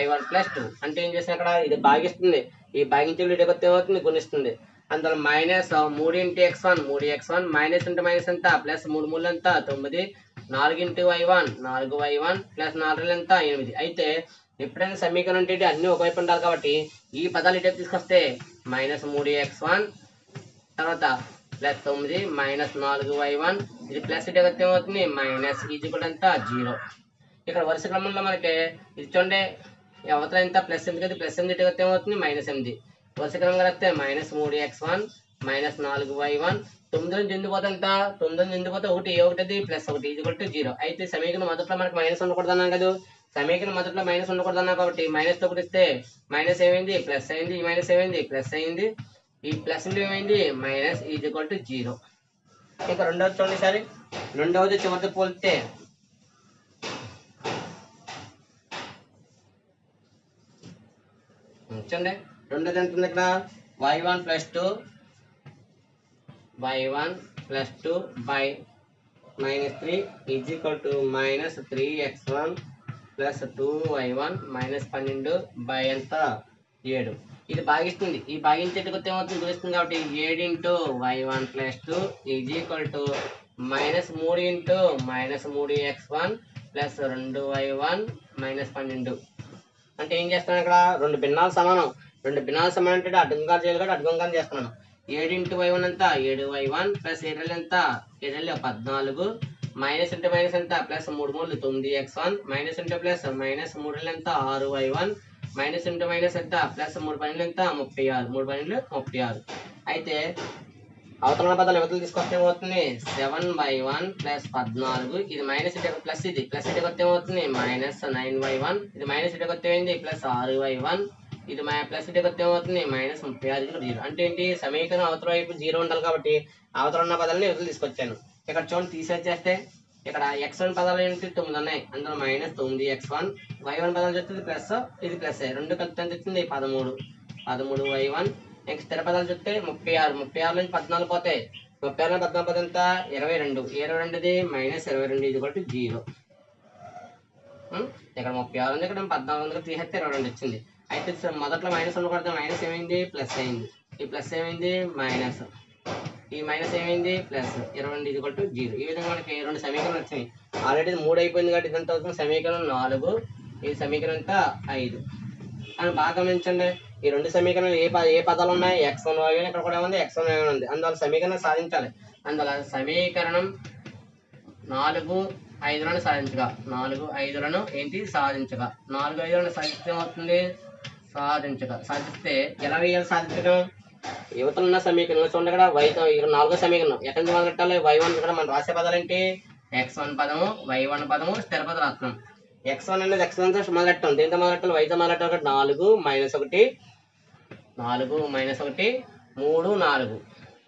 y1 + 2. అంటే ఏం చేసిన అక్కడ ఇది భాగిస్తుంది. ఈ భాగించే వీడియోకి ఏమవుతుంది గుణిస్తుంది. అందులో -3 × x1 3x1 minus into minus ఎంత ప్లస్ 3 3 ఎంత 9 4 × y1 4y1 ప్లస్ 4 ఎంత 8. అయితే ఎప్పుడైనా సమీకరణం అంటే అన్ని ఒకవైపు ఉండాలి కాబట్టి ఈ పదాలు ఇటు తీసుకొస్తే -3x1 తర్వాత ప్లస్ 9 -4y1 ఇది ప్లస్ ఇటు ఏమవుతుంది మైనస్ ఇది కూడా ఎంత 0. ఇక్కడ వరుస క్రమంలో మనకి ఇది చూడండి అవతల ఎంత ప్లస్ 8 ప్లస్ 8 ఇటు ఏమవుతుంది -8. వరుస క్రమంగా రాస్తే -3x1 -4y1 9 నుంచి ఎందుకు ఎంత 9 నుంచి ఎందుకు 1 ఒకటిది ప్లస్ 1 ఇది కొట్టి 0. అయితే సమీకరణం మొదట్లో మనకి మైనస్ ఉండకూడదు అన్నాం కదా. సమీకరణం మొదట్లో మైనస్ ఉండకూడదు అన్నాం కాబట్టి మైనస్ తో గుణిస్తే మైనస్ ఏమైంది ప్లస్ అయింది, ఈ మైనస్ ఏమైంది ప్లస్ అయింది, ఈ ప్లస్ ఏమైంది మైనస్ ఈజ్ ఈక్వల్ టు 0. ఇంకా రెండవది చూడండి సరే. రెండవది చివరితో పోలిస్తే చూడండి రెండోది ఎంత ఉంది ఇక్కడ y1 + 2 by -3 is equal to -3x1 + 2y1 -12 by ఎంత 7. ఇది భాగిస్తుంది. ఈ భాగించేటికి ఏమవుతుంది గురిస్తుంది కాబట్టి 7 × y1 + 2 is equal to -3 × -3x1 + 2y1 -12. అంటే ఏం చేస్తున్నాను ఇక్కడ రెండు భిన్నాలు సమానం అంటే అడ్డంగాలు చేయాలి కాబట్టి అడ్డంగాలు చేస్తున్నాను. 7 × y1 ఎంత 7y1 ప్లస్ 7 ఎంత 7 14 మైనస్ ఇంటూ మైనస్ ఎంత plus 3 3 9x1 minus into plus minus 3 ఎంత 6y1 మైనస్ ఇంటూ మైనస్ ఎంత ప్లస్ 3 12 ఎంత 36 3 12 36. అయితే అవతల పదాలు యువతలు తీసుకొస్తే ఏమవుతుంది 7y1 ప్లస్ 14 ఇది మైనస్ ఇటు ప్లస్ ఇది ప్లస్ ఇటు కొత్త ఏమవుతుంది -9y1 ఇది మైనస్ ఇటు కొత్త ఏమైంది ప్లస్ 6y1 ఇది ప్లస్ ఇటు కొత్త ఏమవుతుంది -36 0. అంటే ఏంటి సమీకరణం అవతల వైపు 0 ఉండాలి కాబట్టి అవతల ఉన్న పదాలను యువతలు తీసుకొచ్చాను. ఇక్కడ చూడండి తీసేస్తే ఇక్కడ x1 పదాలు ఏంటి 9 ఉన్నాయి. అందులో -9x1 y1 పదాలు చూస్తే ప్లస్ ఇది ప్లస్ రెండు కలిపి ఎంత వచ్చింది 13y1. నెక్స్ట్ స్థిర పదాలు చూస్తే 36 నుంచి 14 పోతాయి 36 నుంచి 14 పోతే ఎంత 22 22ది -22 ఇది ఒకటి 0. ఇక్కడ 36 ఉంది ఇక్కడ 14 ఉంది తీసేస్తే 22 వచ్చింది. అయితే మొదట్లో మైనస్ ఉండకూడదు మైనస్ ఏమైంది ప్లస్ అయింది, ఈ ప్లస్ ఏమైంది మైనస్, ఈ మైనస్ ఏమైంది ప్లస్ 22 ఇది ఒకటి 0. ఈ విధంగా మనకి రెండు సమీకరణాలు వచ్చినాయి. ఆల్రెడీ 3 అయిపోయింది కాబట్టి ఇదంతా అవుతుంది సమీకరణం 4 ఈ సమీకరణం అంతా 5 అని బాగా గమనించండి. ఈ రెండు సమీకరణాలు ఏ పదాలు ఉన్నాయి x1 y1 ఇక్కడ కూడా ఉంది x1 y1 ఉంది. అందువల్ల సమీకరణం సాధించాలి. అందువల్ల సమీకరణం 4 5లను సాధించగా 4 5లను ఏంటి సాధించగా 4 5లను సాధిస్తే ఏమవుతుంది సాధిస్తే ఎలా వేయాలి సాధించడం యువతలు ఉన్న సమీకరణం చూడండి. ఇక్కడ వైతో ఇక్కడ 4వ సమీకరణం ఎక్కడి నుంచి మొదలెట్టాలి y1 ఇక్కడ మనం రాసే పదాలు ఏంటి x1 పదము y1 పదము స్థిర పద రాత్రం. x1 అనేది x1 తో మొదలెట్టాం దేంతో మొదలెట్టాలి yతో మొదలెట్టాలి 4 - 1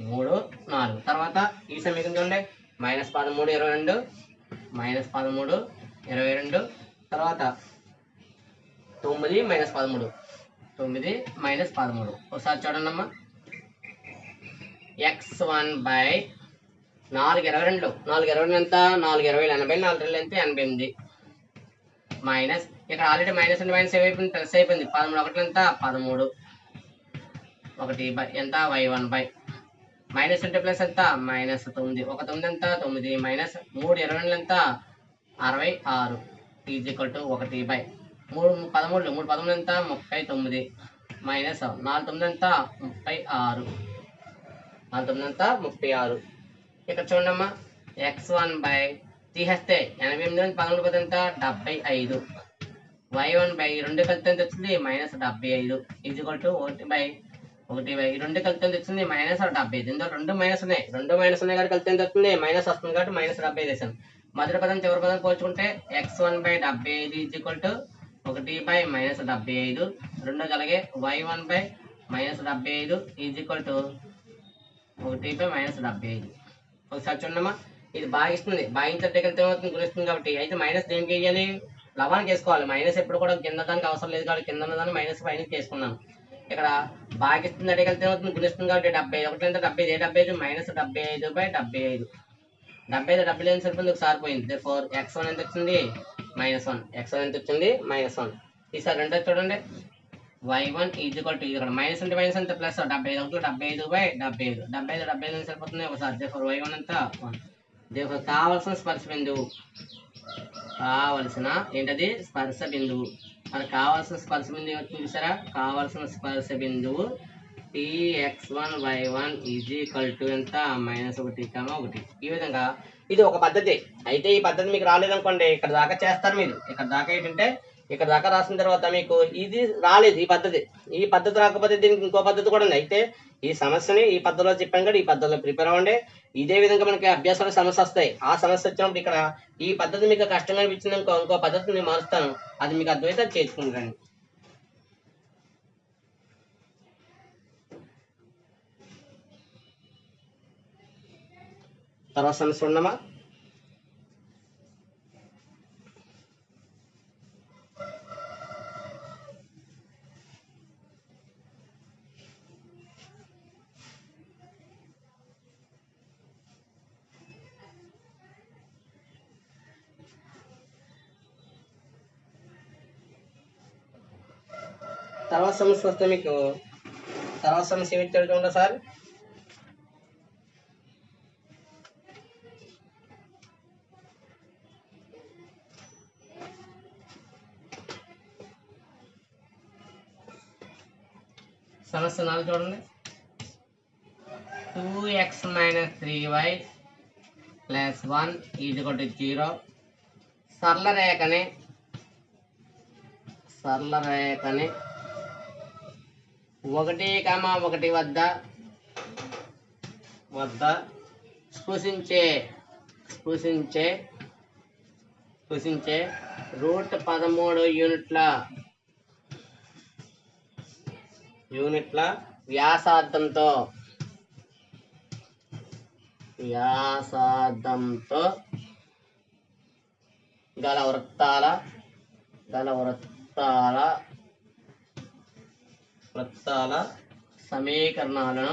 3 4 తర్వాత ఈ సమీకరణం చూడండి -13 22 తర్వాత 9 -13 ఒకసారి చూడండి అమ్మా. x1 బై 4 22 ఎంత 4 20 80 4 ఎంత 88 మైనస్ ఇక్కడ ఆల్రెడీ మైనస్ అంటే మైనస్ ఏమైపోయింది ప్లస్ అయిపోయింది 13 1 ఎంత 13 1 బై ఎంత y1 బై మైనస్ అంటే ప్లస్ ఎంత -9 1 9 ఎంత 9 మైనస్ 3 20 ఎంత 66 ఈజ్ ఈక్వల్ టు 1 బై 3 13 ఎంత 39 మైనస్ 4 9 ఎంత 36 ఇక్కడ చూడండి అమ్మా x1 బై తీసేస్తే 88 నుంచి 11 పోతే ఎంత 75 y1 బై 2 కలిపితే ఎంత వచ్చింది -75 ఈక్వల్ టు 1 బై 2 కలిపితే ఎంత వచ్చింది -75 ఇందులో 2 మైనస్ ఉన్నాయి కాబట్టి కలిపితే ఎంత వస్తుంది మైనస్ వస్తుంది కాబట్టి -75 వేసాను. మొదటి పదం చివరి పదం పోల్చుకుంటే x1 by 75 equal to 1 by -75 రెండోది అలాగే y1 by -75 equal to 1 by -75. ఒకసారి చూడమ్మా, ఇది భాగిస్తుంది, భాగించే కలిపితే ఏమవుతుంది గుణిస్తుంది కాబట్టి అయితే మైనస్ దేనికి వేయాలి లవానికి వేసుకోవాలి. మైనస్ ఎప్పుడు కూడా కింద దానికి అవసరం లేదు కాబట్టి కింద ఉన్నదాన్ని మైనస్ పైనకి వేసుకున్నాను. ఇక్కడ భాగిస్తుంది అడే కలిపితే ఏమవుతుంది గుణిస్తుంది కాబట్టి 75 ఎంత 75 75 -75 బై 75 75 ఎంత సరిపోయింది ఒకసారి పోయింది. ఫోర్ x1 ఎంత వచ్చింది -1 x1 ఎంత వచ్చింది -1. ఈసారి రెండో చూడండి y1 ఈక్వల్ టు ఇక్కడ మైనస్ అంటే మైనస్ అంత ప్లస్ 75 75 బై 75 75 ఎంత సరిపోతుంది ఒకసారి. ఫోర్ y1 అంతా 1. కావాల్సిన స్పర్శ బిందువు ఏంటది స్పర్శ బిందువు మనకు కావాల్సిన స్పర్శ బిందువు వచ్చింది చూసారా. కావాల్సిన స్పర్శ బిందువు Tx1 y1 ఈక్వల్ టు ఎంత -1, ఈ విధంగా ఇది ఒక పద్ధతి. అయితే ఈ పద్ధతి మీకు రాలేదనుకోండి ఇక్కడ దాకా చేస్తారు మీరు. ఇక్కడ దాకా ఏంటంటే ఇక్కడ దాకా రాసిన తర్వాత మీకు ఇది రాలేదు ఈ పద్ధతి రాకపోతే దీనికి ఇంకో పద్ధతి కూడా ఉంది. అయితే ఈ సమస్యని ఈ పద్ధతిలో చెప్పాను కదా, ఈ పద్ధతిలో ప్రిపేర్ అవ్వండి. ఇదే విధంగా మనకి అభ్యాసాలకు సమస్య వస్తాయి. ఆ సమస్య వచ్చినప్పుడు ఇక్కడ ఈ పద్ధతి మీకు కష్టంగా అనిపించింది ఇంకో పద్ధతిని మారుస్తాను, అది మీకు అర్థమైతే అది చేసుకుంటాను. తర్వాత సమస్య ఉండమా. తర్వాత సమస్య వస్తే మీకు తర్వాత సమస్య ఏమి ఇచ్చాడు చూడండి సార్. సమస్య 4 చూడండి. 2x - 3y + 1 = 0. సరళ రేఖని 1, 1 వద్ద స్పృశించే √13 యూనిట్ల వ్యాసార్థంతో గల వృత్తాల సమీకరణాలు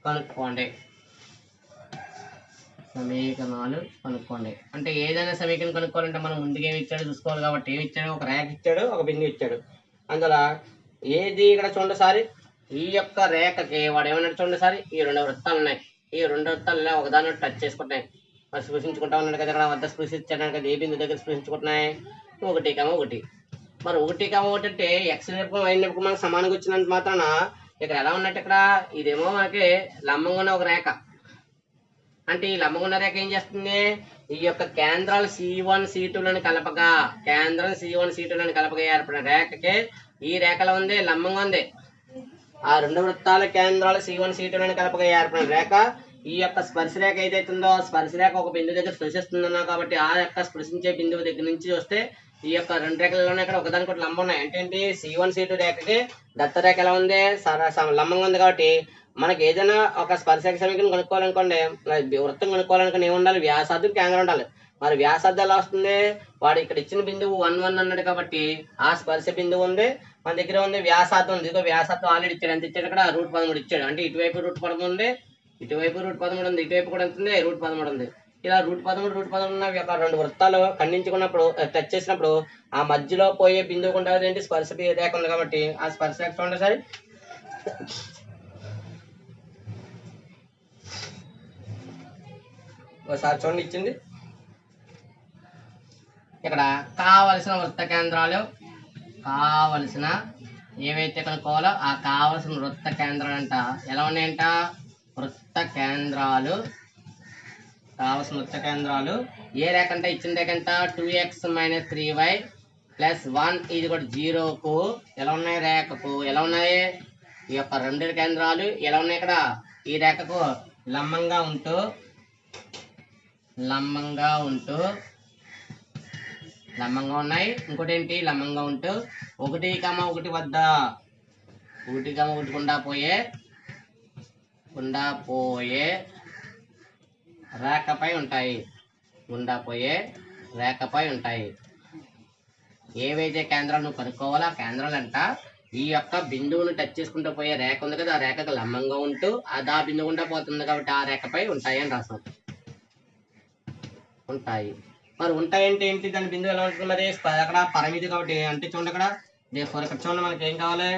కనుక్కోండి. అంటే ఏదైనా సమీకరణం కనుక్కోవాలంటే మనం ముందుగా ఏమి ఇచ్చాడో చూసుకోవాలి. కాబట్టి ఏమి ఇచ్చాడు, ఒక రేఖ ఇచ్చాడు, ఒక బిందువు ఇచ్చాడు. అందులో ఏది ఇక్కడ చూడండి సారి, ఈ యొక్క రేఖకి వాడు ఏమన్నాడు చూడండి సారి, ఈ 2 వృత్తాలు ఉన్నాయి. ఈ 2 వృత్తాలు ఒకదాని టచ్ చేసుకుంటున్నాయి. మరి స్పృశించుకుంటా ఉన్నాడు కదా, ఇక్కడ వద్ద స్పృశించాడు కదా, ఏ బిందు దగ్గర స్పృశించుకుంటున్నాయి 1, 1. మరి 1, 1 అంటే x వైపు y వైపు మనకు సమానంగా వచ్చినంత మాత్రాన ఇక్కడ ఎలా ఉన్నట్టు, ఇక్కడ ఇదేమో మనకి లంబంగా ఉన్న ఒక రేఖ. అంటే ఈ లంబంగా ఉన్న రేఖ ఏం చేస్తుంది, ఈ యొక్క కేంద్రాలు C1 C2లను కలపగా ఏర్పడిన రేఖకి ఈ రేఖలో ఉంది లంబంగా ఉంది. ఆ 2 వృత్తాల కేంద్రాలు C1 C2లను కలపగా ఏర్పడిన రేఖ ఈ యొక్క స్పర్శ రేఖ ఏదైతుందో స్పర్శ రేఖ ఒక బిందువు దగ్గర స్పృశిస్తుందన్నా కాబట్టి ఆ యొక్క స్పృశించే బిందువు దగ్గర నుంచి వస్తే ఈ యొక్క 2 రేఖలలో ఇక్కడ ఒకదానికొకటి లంబం ఉన్నాయి. అంటే ఏంటి, C1 C2 రేఖకి దత్త రేఖ ఎలా ఉంది లంబంగా ఉంది. కాబట్టి మనకి ఏదైనా ఒక స్పర్శరేఖ సమీకరణం కనుక్కోవాలనుకోండి, వృత్తం కనుక్కోవాలనుకోండి ఏముండాలి, వ్యాసార్థం కేంద్రం ఉండాలి. మరి వ్యాసార్థం ఎలా వస్తుంది, వాడు ఇక్కడ ఇచ్చిన బిందువు 1, 1 అన్నాడు కాబట్టి ఆ స్పర్శ బిందువు ఉంది, మన దగ్గర ఉంది వ్యాసార్థం ఉంది. ఇదిగో వ్యాసార్థం ఆల్రెడీ ఇచ్చాడు, ఎంత ఇచ్చాడు ఇక్కడ √13 ఇచ్చాడు. అంటే ఇటువైపు √13 ఉంది, ఇటువైపు √13 ఉంది, ఇటువైపు కూడా ఎంత ఉంది √13 ఉంది. ఇలా √13 ఉన్న యొక్క 2 వృత్తాలు ఖండించుకున్నప్పుడు టచ్ చేసినప్పుడు ఆ మధ్యలో పోయే బిందువు కూడా ఏంటి స్పర్శ రేఖ ఉంది. కాబట్టి ఆ స్పర్శ రేఖ చూడండి సరే, ఒకసారి చూడండి ఇచ్చింది. ఇక్కడ కావలసిన వృత్త కేంద్రాలు ఏవైతే కనుక్కోవాలో ఆ కావలసిన వృత్త కేంద్రాలు అంట ఎలా ఉన్నాయంట, వృత్త కేంద్రాలు, కావలసిన వృత్త కేంద్రాలు ఏ రేఖ అంటే ఇచ్చిన రేఖ ఎంత 2x - 3y + 1 ఇది కూడా 0కు ఎలా ఉన్నాయి, రేఖకు ఎలా ఉన్నాయి, ఈ యొక్క రెండు కేంద్రాలు ఎలా ఉన్నాయి ఇక్కడ ఈ రేఖకు లంబంగా ఉంటూ లంబంగా ఉన్నాయి. ఇంకోటి ఏంటి, లంబంగా ఉంటూ 1,1 వద్ద 1,1 గుండా పోయే రేఖపై ఉంటాయి. ఏవైతే కేంద్రాలు నువ్వు కనుక్కోవాలో ఆ కేంద్రాలు అంట ఈ యొక్క బిందువును టచ్ చేసుకుంటూ పోయే రేఖ ఉంది కదా, ఆ రేఖకు లంబంగా ఉంటూ అది ఆ బిందువు గుండా పోతుంది కాబట్టి ఆ రేఖపై ఉంటాయి అని రాసాం. ఉంటాయి. మరి ఉంటాయి అంటే ఏంటి, దాని బిందువు ఎలా ఉంటుంది, మరి అక్కడ పరిమితి కాబట్టి అంటే చూడండి అక్కడ ఇక్కడ చూడండి మనకి ఏం కావాలి,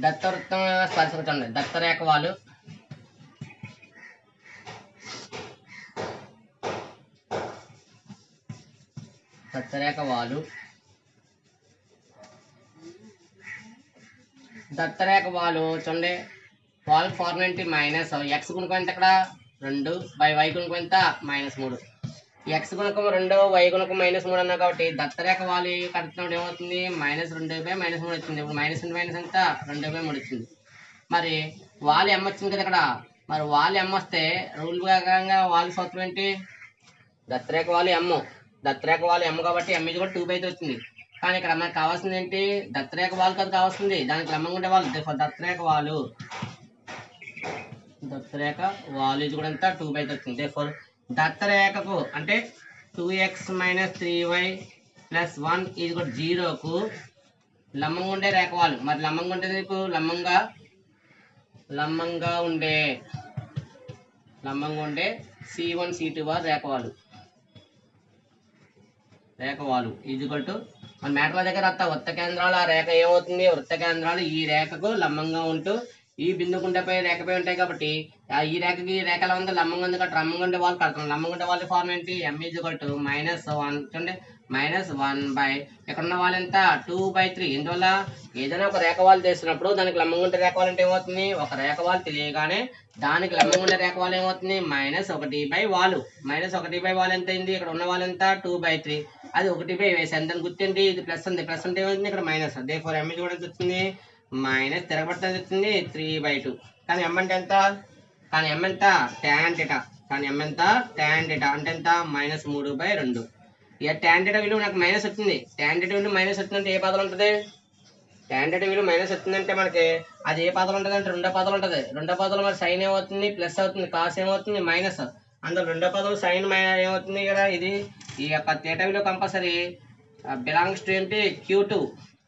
దత్తవృత్తం స్పర్శ చూడండి, దత్తరేఖ వాలు చూడండి వాల్ ఫార్ములా ఏంటి, మైనస్ ఎక్స్ గుణకం ఎంత ఇక్కడ 2/y గుణకం ఎంత -3, ఎక్స్ గుణకం 2 y గుణకం -3 అన్నా కాబట్టి దత్తరేఖ వాలు కడుతున్నప్పుడు ఏమవుతుంది, -2/-3 వచ్చింది. ఇప్పుడు మైనస్ ఎంత 2/3 వచ్చింది. మరి వాలు ఎమ్ వచ్చింది కదా ఇక్కడ, మరి వాలు ఎమ్ వస్తే రూల్ ప్రకారంగా వాలు సూత్రం ఏంటి, దత్తరేఖ వాలు ఎమ్ కాబట్టి ఎమ్ ఇది కూడా 2/3 వచ్చింది. కానీ ఇక్కడ మనకు కావాల్సింది ఏంటి, దత్తరేఖ వాలు కాదు కావాల్సింది, దానికి లంబంగా ఉండే వాళ్ళు దత్తరేఖ వాలు ఇది కూడా ఎంత 2/3 వచ్చింది. దత్తరేఖకు అంటే 2x - 3y + 1 ఇది కూడా 0కు లంబంగా ఉండే రేఖ వాలు, మరి లంబంగా ఉండే నీకు లంబంగా ఉండే C1 C2 రేఖ వాలు ఈజ్వల్ టు మన మ్యాటర్ల దగ్గర వృత్త కేంద్రాలు ఆ రేఖ ఏమవుతుంది, వృత్త కేంద్రాలు ఈ రేఖకు లంబంగా ఉంటూ ఈ బిందువు గుండెపై రేఖపై ఉంటాయి కాబట్టి ఈ రేఖకి రేఖ ఎలా ఉంది, లంబంగా ఉంది కాబట్టి లంబంగా ఉండే వాళ్ళు కడతాం. లంబంగా ఉండే వాళ్ళ ఫార్మ్ ఏంటి, m = -1 చూడండి -1 ఇక్కడ ఉన్న వాళ్ళు ఎంత 2/3. ఎందువల్ల ఏదైనా ఒక రేఖ వాళ్ళు చేసినప్పుడు దానికి లంబంగా ఉండే రేఖ వాళ్ళు అంటే ఏమవుతుంది, ఒక రేఖ వాళ్ళు తెలియగానే దానికి లంబంగా ఉండే రేఖ వాళ్ళు ఏమవుతుంది -1/వాలు ఎంత అయింది, ఇక్కడ ఉన్న వాళ్ళు ఎంత 2/3, అది 1/, ఎంత గుర్తిండి ఇది ప్లస్ ఉంది, ప్లస్ అంటే ఏమైంది ఇక్కడ మైనస్, దేర్ఫోర్ m కూడా ఎంత వచ్చింది మైనస్ తిరగబడుతుంది వచ్చింది 3/2. కానీ m అంటే ఎంత, tan θ అంటే ఎంత -3/2. ఇక tan θ విలువ నాకు మైనస్ వచ్చింది, tan θ విలువ మైనస్ వచ్చిందంటే ఏ పదాలు ఉంటుంది, tan θ విలువ మైనస్ వచ్చిందంటే మనకి అది ఏ పదాలు ఉంటుంది అంటే రెండో పదాలు ఉంటుంది. రెండో పదాలు మరి సైన్ ఏమవుతుంది ప్లస్ అవుతుంది, కాస్ ఏమవుతుంది మైనస్, అందులో రెండో పదాలు సైన్ ఏమవుతుంది కదా, ఇది ఈ యొక్క θ విలువ కంపల్సరీ బిలాంగ్స్ టు ఏంటి Q2.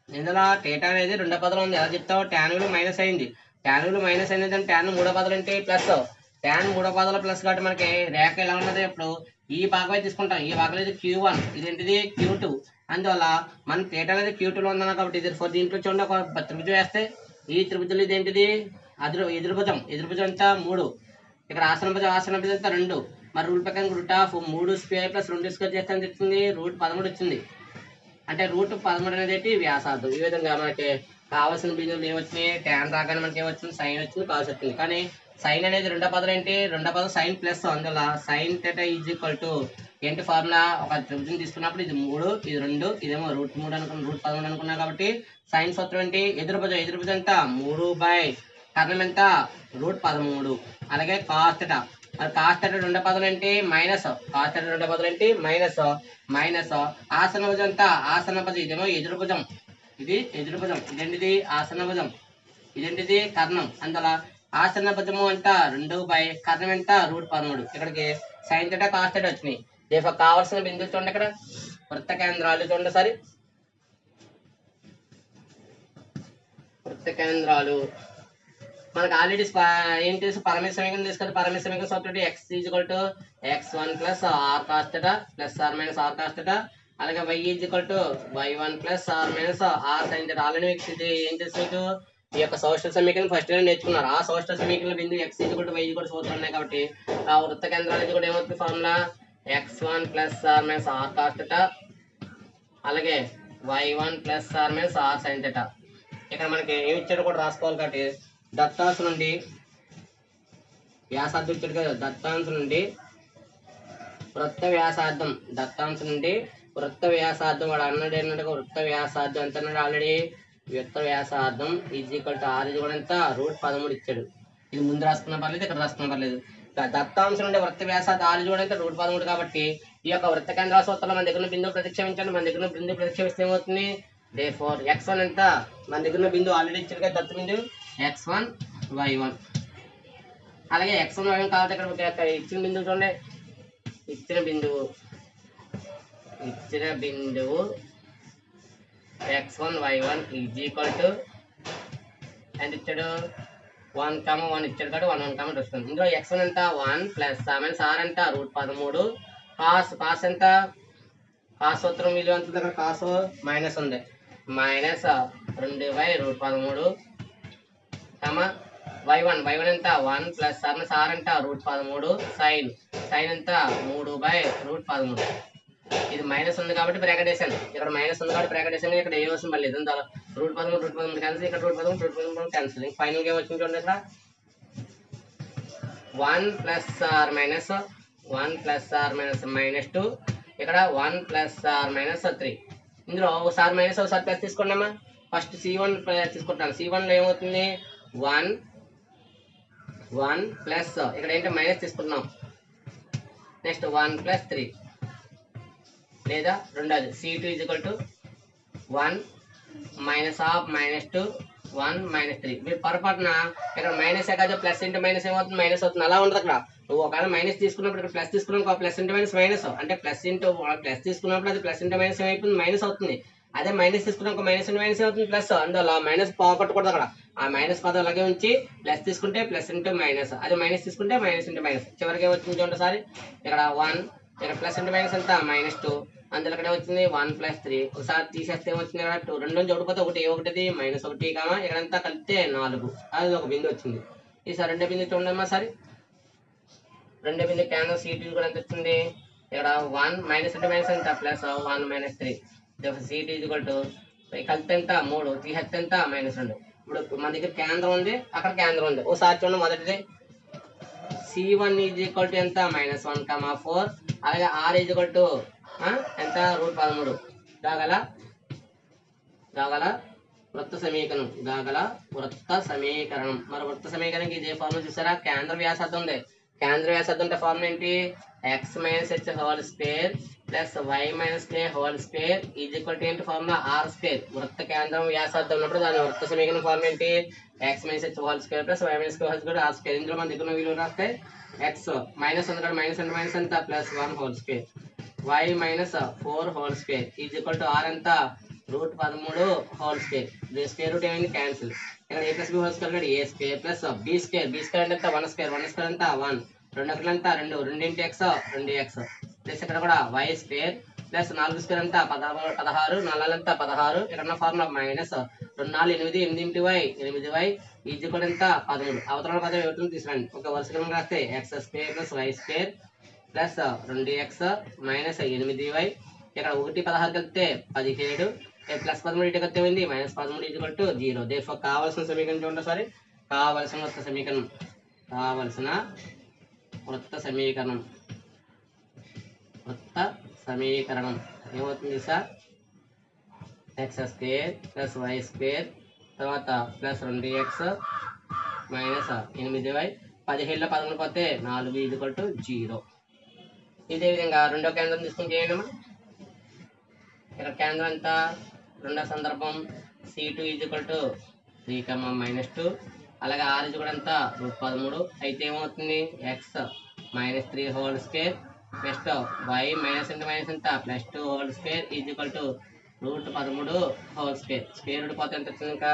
ఇందులో θ అనేది రెండో పదాలు ఉంది, ఎలా చెప్తావు, tan విలువ మైనస్ అయింది, tan విలువ మైనస్ అయింది అంటే tan మూడో పదాలు ఏంటి ప్లస్, tan మూడో పదాలు ప్లస్ కాబట్టి మనకి రేఖ ఎలా ఉన్నది, ఇప్పుడు ఈ భాగం తీసుకుంటాం, ఈ భాగంలో ఇది Q1 ఇదేంటిది Q2, అందువల్ల మన θ అనేది Q2లో ఉందన్న కాబట్టి ఇది దీంట్లో చూడండి ఒక త్రిభుజం వేస్తే ఈ త్రిభుజంలో ఇదేంటిది ఎదురుభుజం ఎంత 3, ఇక్కడ ఆసన భుజం ఎంత 2, మరి రూల్ ప్రకారం √3² + 2² చేస్తే అని చెప్తుంది √13 వచ్చింది. అంటే √13 అనేది వ్యాసార్థం. ఈ విధంగా మనకి కావాల్సిన బిందువులు ఏమొచ్చినాయి, tan రాగానే మనకి ఏమొచ్చింది సైన్ వచ్చింది, కాస్ వచ్చింది. కానీ సైన్ అనేది రెండో పదం ఏంటి, రెండో పదం సైన్ ప్లస్, అందువల్ల sin θ ఏంటి ఫార్ములా, ఒక త్రిభుజం తీసుకున్నప్పుడు ఇది 3 ఇది 2 ఇదేమో √3 √13 అనుకున్నా కాబట్టి సైన్ సూత్రం ఏంటి ఎదురుభుజం ఎంత 3/, కర్ణం ఎంత √13. అలాగే కాస్ θ, మరి కాస్ θ రెండో పదం ఏంటి మైనస్, ఆసన భుజం ఎంత ఇదేమో ఎదురుభుజం, ఇది ఎదురుభుజం, ఇదేంటిది ఆసన భుజం, ఇదేంటిది కర్ణం, అందువల్ల ఆసన భుజము ఎంత 2/, కర్ణం ఎంత √13. ఇక్కడికి సైన్ θ కాస్ θ వచ్చినాయి. రేపు కావాల్సిన బిందువులు చూడండి, ఇక్కడ వృత్త కేంద్రాలు చూడండి సరే, వృత్త కేంద్రాలు మనకు ఆల్రెడీ ఏం తెలుసు, పరమేశ్వర సమీకరణం తీసుకొని పరమేశ్వర సమీకరణం సూత్రం x = x1 + r cos θ + r - r cos θ, అలాగే y = y1 + r - r sin θ. Already మీకు ఇది ఏం తెలుసు, మీకు ఈ యొక్క సౌష్ఠవ సమీకరణం ఫస్ట్ నేర్చుకున్నారు. ఆ సౌష్ఠవ సమీకరణ బిందువు x = y కూడా సూత్రం ఉన్నాయి కాబట్టి ఆ వృత్త కేంద్రాలు కూడా ఏమవుతుంది formula x1 + r - r cos θ, అలాగే y1 plus r minus r sine theta. ఇక్కడ మనకి ఏమి ఇచ్చాడో కూడా రాసుకోవాలి కాబట్టి దత్తాంశ నుండి వ్యాసార్థం ఇచ్చాడు కదా, దత్తాంశ నుండి వృత్త వ్యాసార్థం, దత్తాంశ నుండి వృత్త వ్యాసార్థం వాడు అన్నాడు ఏంటంటే వృత్త వ్యాసార్థం ఎంత అన్నాడు ఆల్రెడీ, వృత్త వ్యాసార్థం ఈజ్ ఈక్వల్ టు ఆర్ ఇది కూడా ఎంత √13 ఇచ్చాడు. ఇది ముందు రాసుకున్నా పర్లేదు, ఇక్కడ రాసుకున్నా పర్లేదు. దత్తాంశం నుండి వృత్త వ్యాసార్థం ఆర్ ఇది కూడా ఎంత √13 కాబట్టి ఈ యొక్క వృత్త కేంద్ర సూత్రంలో మన దగ్గర బిందువు ప్రతిక్షేపించండి. మన దగ్గర బిందువు ప్రతిక్షేపిస్తే ఏమవుతుంది, therefore x1 ఎంత మన దగ్గర బిందువు ఆల్రెడీ ఇచ్చాడు కదా దత్త బిందువు x1 y1. అలాగే x1 y1 కాబట్టి ఇక్కడ ఇచ్చిన బిందువు చూడండి, ఇచ్చిన బిందువు x1 y1 is equal to ఎంత ఇచ్చాడు 1, 1 ఇచ్చాడు కాబట్టి 1, 1 వస్తుంది. ఇందులో x1 ఎంత 1 ప్లస్ మైనస్ ఆర్ ఎంత √13. కాస్ ఎంత, కాస్ సూత్రం విలువ ఎంత దగ్గర కాస్ మైనస్ ఉంది, మైనస్ 2/√13 y1 ఎంత 1 ప్లస్ ఆర్ ఎంత √13 సైన్ ఎంత 3/√13. ఇది మైనస్ ఉంది కాబట్టి బ్రాకెట్ వేసాను, ఇక్కడ మైనస్ ఉంది కాబట్టి బ్రాకెట్ వేసాను. ఇక్కడ ఏ వస్తుంది మళ్ళీ ఇదంతా √13 క్యాన్సిల్, ఇక్కడ √13 క్యాన్సిల్. ఫైనల్ గా వచ్చింది చూడండి ఇక్కడ 1 ప్లస్ ఆర్ మైనస్ -2, ఇక్కడ 1 ప్లస్ ఆర్ మైనస్ 3. ఇందులో ఒకసారి మైనస్ ఒకసారి ప్లస్ తీసుకోండి అమ్మా. ఫస్ట్ C1 తీసుకుంటాను. C1 లో ఏమవుతుంది 1 ప్లస్ ఇక్కడ ఏంటంటే మైనస్ తీసుకుంటున్నాం, నెక్స్ట్ 1 ప్లస్ 3 లేదా రెండోది C2 is equal to 1 minus of -2 1 -3. మీరు పొరపాటున ఇక్కడ మైనస్ కాదు ప్లస్ ఇంటూ మైనస్ ఏమవుతుంది మైనస్ అవుతుంది, అలా ఉండదు. అక్కడ నువ్వు ఒకవేళ మైనస్ తీసుకున్నప్పుడు ఇక్కడ ప్లస్ తీసుకున్నావు, ప్లస్ ఇంటూ మైనస్ అంటే ప్లస్ తీసుకున్నప్పుడు అది ప్లస్ ఇంటూ మైనస్ ఏమైపోతుంది మైనస్ అవుతుంది. అదే మైనస్ తీసుకున్నాక మైనస్ ఇంటూ మైనస్ అవుతుంది ప్లస్, అందువల్ల మైనస్ పోగొట్టకూడదు. అక్కడ ఆ మైనస్ పదం అలాగే ఉంచి ప్లస్ తీసుకుంటే ప్లస్ ఇంటూ మైనస్, అదే మైనస్ తీసుకుంటే మైనస్ ఇంటూ మైనస్. చివరికి ఏమొచ్చింది చూడండి సారి, ఇక్కడ 1 ఇక్కడ ప్లస్ ఇంటూ మైనస్ ఎంత -2, అందులో ఇక్కడ వచ్చింది 1 ప్లస్ 3. ఒకసారి తీసేస్తే ఏమొచ్చింది ఇక్కడ 2, 2 చూడకపోతే ఒకటి -1 ఇక్కడ అంతా కలిపితే 4, అది ఒక బిందు వచ్చింది. ఈసారి రెండో బిందు చూడండి అమ్మా. సరే రెండో బిందు క్యాన్సల్ C2 కూడా ఎంత వచ్చింది, ఇక్కడ 1 మైనస్ ఇంటూ మైనస్ ఎంత ప్లస్ 1 -3. C2 కలిపితే ఎంత 3, తీసేస్తే ఎంత -2. ఇప్పుడు మన దగ్గర కేంద్రం ఉంది, అక్కడ కేంద్రం ఉంది. ఒకసారి చూడండి మొదటిది C1 ఈజ్ ఈక్వల్ టు ఎంత -1, 4. అలాగే R ఈజ్ ఈక్వల్ టు ఎంత √13. గాగల వృత్త సమీకరణం. మరి వృత్త సమీకరణకి ఇదే ఫార్ములా చూసారా, కేంద్ర వ్యాసార్థం ఉంది. కేంద్ర వ్యాసార్థం అంటే ఫార్ములా ఏంటి, x - h² plus y - k² is equal to ఏంటి ఫార్ములా r². వృత్త కేంద్రం వ్యాసార్థం ఉన్నప్పుడు దాని వృత్త సమీకరణ ఫార్ములా ఏంటి, x - h² plus y - k² r². ఇందులో మన దగ్గర విలువ రాస్తే x మైనస్ ఉంది కదా, మైనస్ అంటే మైనస్ ఎంత +1² y - 4² is equal to r ఎంత √13². దీని స్క్వేర్ రూట్ ఏమైంది క్యాన్సిల్. ఇక్కడ a + b² a² plus b² అంటే 1² ఎంత 1, 2 ఒకటి ఎంత 2, 2 x 2x ప్లస్ ఇక్కడ కూడా y² ప్లస్ 4² ఎంత 16, 4 ఎంత 16. ఇక్కడ formula minus 2 4 8 8y is equal ఎంత 13. అవతల పదం ఏమిటో తీసుకురండి. ఒక వరుస క్రమం రాస్తే x² plus y² plus 2x minus 8y. ఇక్కడ 1 16 కలిపితే 17, ప్లస్ 13 ఇటు కలిపితే ఏంది -13 ఈజ్ ఈక్వల్ టు 0. దేర్ఫోర్ కావాల్సిన సమీకరణం చూడండి సారీ, కావాల్సిన వృత్త సమీకరణం ఏమవుతుంది సార్, x² ప్లస్ y² తర్వాత ప్లస్ 2x మైనస్ 8y. 17లో 13 పోతే 4 ఈజ్ ఈక్వల్ టు 0. ఇదే విధంగా రెండో కేంద్రం తీసుకుని చేయండి. ఇక్కడ కేంద్రం ఎంత, రెండో సందర్భం C2 ఈజ్ ఈక్వల్ టు 3, -2. అలాగే R ఈజ్ కూడా ఎంత √13. అయితే ఏమవుతుంది x -3² next y minus into minus ఎంత +2² is equal to √13². Square root పోతే ఎంత వచ్చింది, ఇంకా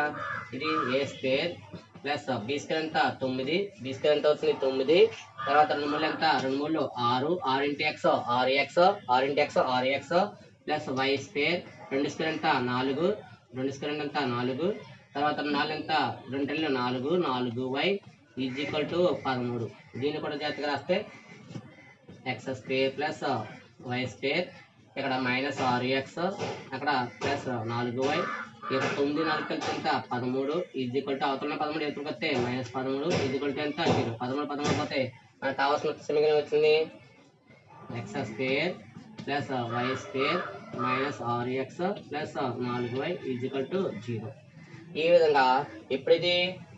ఇది a² ప్లస్ b² ఎంత 9, b² ఎంత అవుతుంది 9. తర్వాత 2 3 ఎంత 2 3 6, 6 × x 6x ప్లస్ y² 2² ఎంత 4, 2² ఎంత 4. తర్వాత 4 ఎంత 2 4, 4y ఈజ్ ఈక్వల్ టు 13. దీన్ని కూడా జాగ్రత్తగా రాస్తే x² ప్లస్ y² ఇక్కడ -6x, అక్కడ +4y, ఇక్కడ 9 4 కలిపి ఎంత 13 ఈజ్వల్ అవతల 13 ఎదురుకు వస్తే -13 ఈజ్వల్ ఎంత 0. 13 13 పోతే మనకు కావాల్సిన సమీకరణం వచ్చింది x² + y² -6x + 4y = 0. ఈ విధంగా ఎప్పుడైతే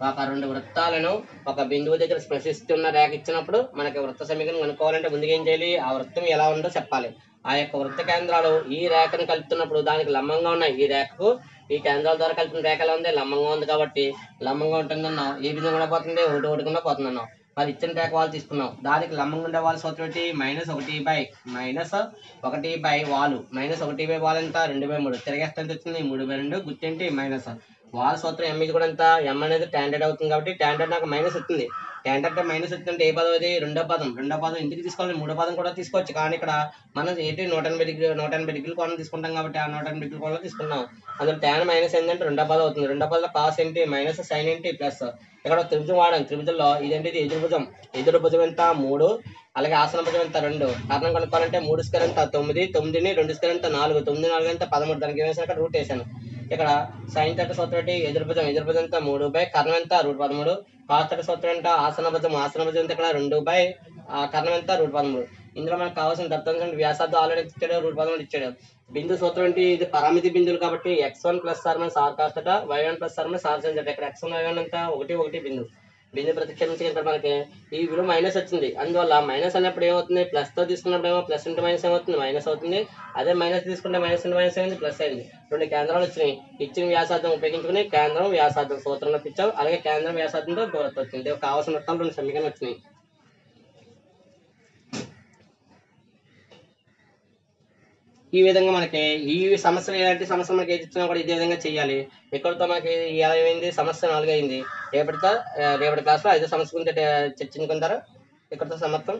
ఒక రెండు వృత్తాలను ఒక బిందువు దగ్గర స్పర్శిస్తున్న రేఖ ఇచ్చినప్పుడు మనకి వృత్త సమీకరణం కనుక్కోవాలంటే ముందుగా ఏం చేయాలి, ఆ వృత్తం ఎలా ఉందో చెప్పాలి. ఆ యొక్క వృత్త కేంద్రాలు ఈ రేఖను కలుపుతున్నప్పుడు దానికి లంబంగా ఉన్నాయి. ఈ రేఖకు ఈ కేంద్రాల ద్వారా కలిపిన రేఖ ఎలా ఉంది, లంబంగా ఉంది కాబట్టి లంబంగా ఉంటుందన్నాం. ఏ విధంగా కూడా పోతుంది, ఒకటి ఒకటి కూడా పోతుందన్నాం. మరి ఇచ్చిన రేఖ వాళ్ళు తీసుకున్నాం, దానికి లంబంగా ఉండే వాళ్ళ సూత్రం ఏంటి, -1/1 వాలు. -1/1 వాలు ఎంత 2/3 తిరగేస్తే ఎంత వచ్చింది 3/2 గుర్తేంటి మైనస్. వాల్ సూత్రం m ఇది కూడా ఎంత, m అనేది టాండెడ్ అవుతుంది కాబట్టి టాండెడ్ నాకు మైనస్ వచ్చింది. టాండెడ్ మైనస్ వచ్చిందంటే ఏ పదం అది, రెండో పదం ఎందుకు తీసుకోవాలి, మూడో పదం కూడా తీసుకోవచ్చు. కానీ ఇక్కడ మనం ఏంటి 180 డిగ్రీల కోణం తీసుకుంటాం కాబట్టి ఆ 180 డిగ్రీల కోణంలో తీసుకున్నాం. అందులో టాన్ మైనస్ ఏంటంటే రెండో పదం అవుతుంది. రెండో పదంలో కాస్ ఏంటి మైనస్, సైన్ ఏంటి ప్లస్. ఇక్కడ త్రిభుజం వాడాం, త్రిభుజంలో ఇదేంటిది ఎదురు భుజం ఎంత 3, అలాగే ఆసన భుజం ఎంత 2. కారణం కనుక్కోవాలంటే 3² ఎంత 9, 9ని 2² ఎంత 4, 9 4 ఎంత 13. దానికి ఏమేసాను ఇక్కడ రూట్ వేసాను. ఇక్కడ సైన్ థీటా సూత్రం ఏంటి, ఎదురు భుజం ఎంత 3 కర్ణం ఎంత √13. కాస్ థీటా సూత్రం ఎంత ఆసన భుజం ఎంత ఇక్కడ 2 కర్ణం ఎంత √13. ఇందులో మనకు కావాల్సిన దత్తాంశం వ్యాసార్థం ఆల్రెడీ ఇచ్చాడు, √13 ఇచ్చాడు. బిందు సూత్రం ఏంటి, ఇది పరామితి బిందువులు కాబట్టి x1 + r - r cos θ, y1 + r - r sin θ. ఇక్కడ x1 y1 అంతా 1 1 బిందు ప్రతిక్షేపించి మనకి ఈ విలువ మైనస్ వచ్చింది. అందువల్ల మైనస్ అన్నప్పుడు ఏమవుతుంది, ప్లస్ తో తీసుకున్నప్పుడు ఏమో ప్లస్ ఇంటూ మైనస్ ఏమవుతుంది, మైనస్ అవుతుంది. అదే మైనస్ తీసుకుంటే మైనస్ ఇంటూ మైనస్ అయింది, ప్లస్ అయింది. రెండు కేంద్రాలు వచ్చినాయి. ఇచ్చిన వ్యాసార్థం ఉపయోగించుకుని కేంద్రం వ్యాసార్థం సూత్రంలో ఇచ్చాం. అలాగే కేంద్రం వ్యాసార్థంతో దూరత్వం వచ్చింది. కావాల్సిన మొత్తం రెండు సమీకరణాలు వచ్చినాయి. ఈ విధంగా మనకి ఈ సమస్యలు ఎలాంటి సమస్యలు మనకి ఏది ఇచ్చినా కూడా ఇదే విధంగా చేయాలి. ఇక్కడతో మనకి ఎలా అయింది, సమస్య 4 అయింది. రేపటి క్లాస్లో 5 సమస్య గురించి చర్చించుకుంటారు. ఇక్కడతో సమాప్తం.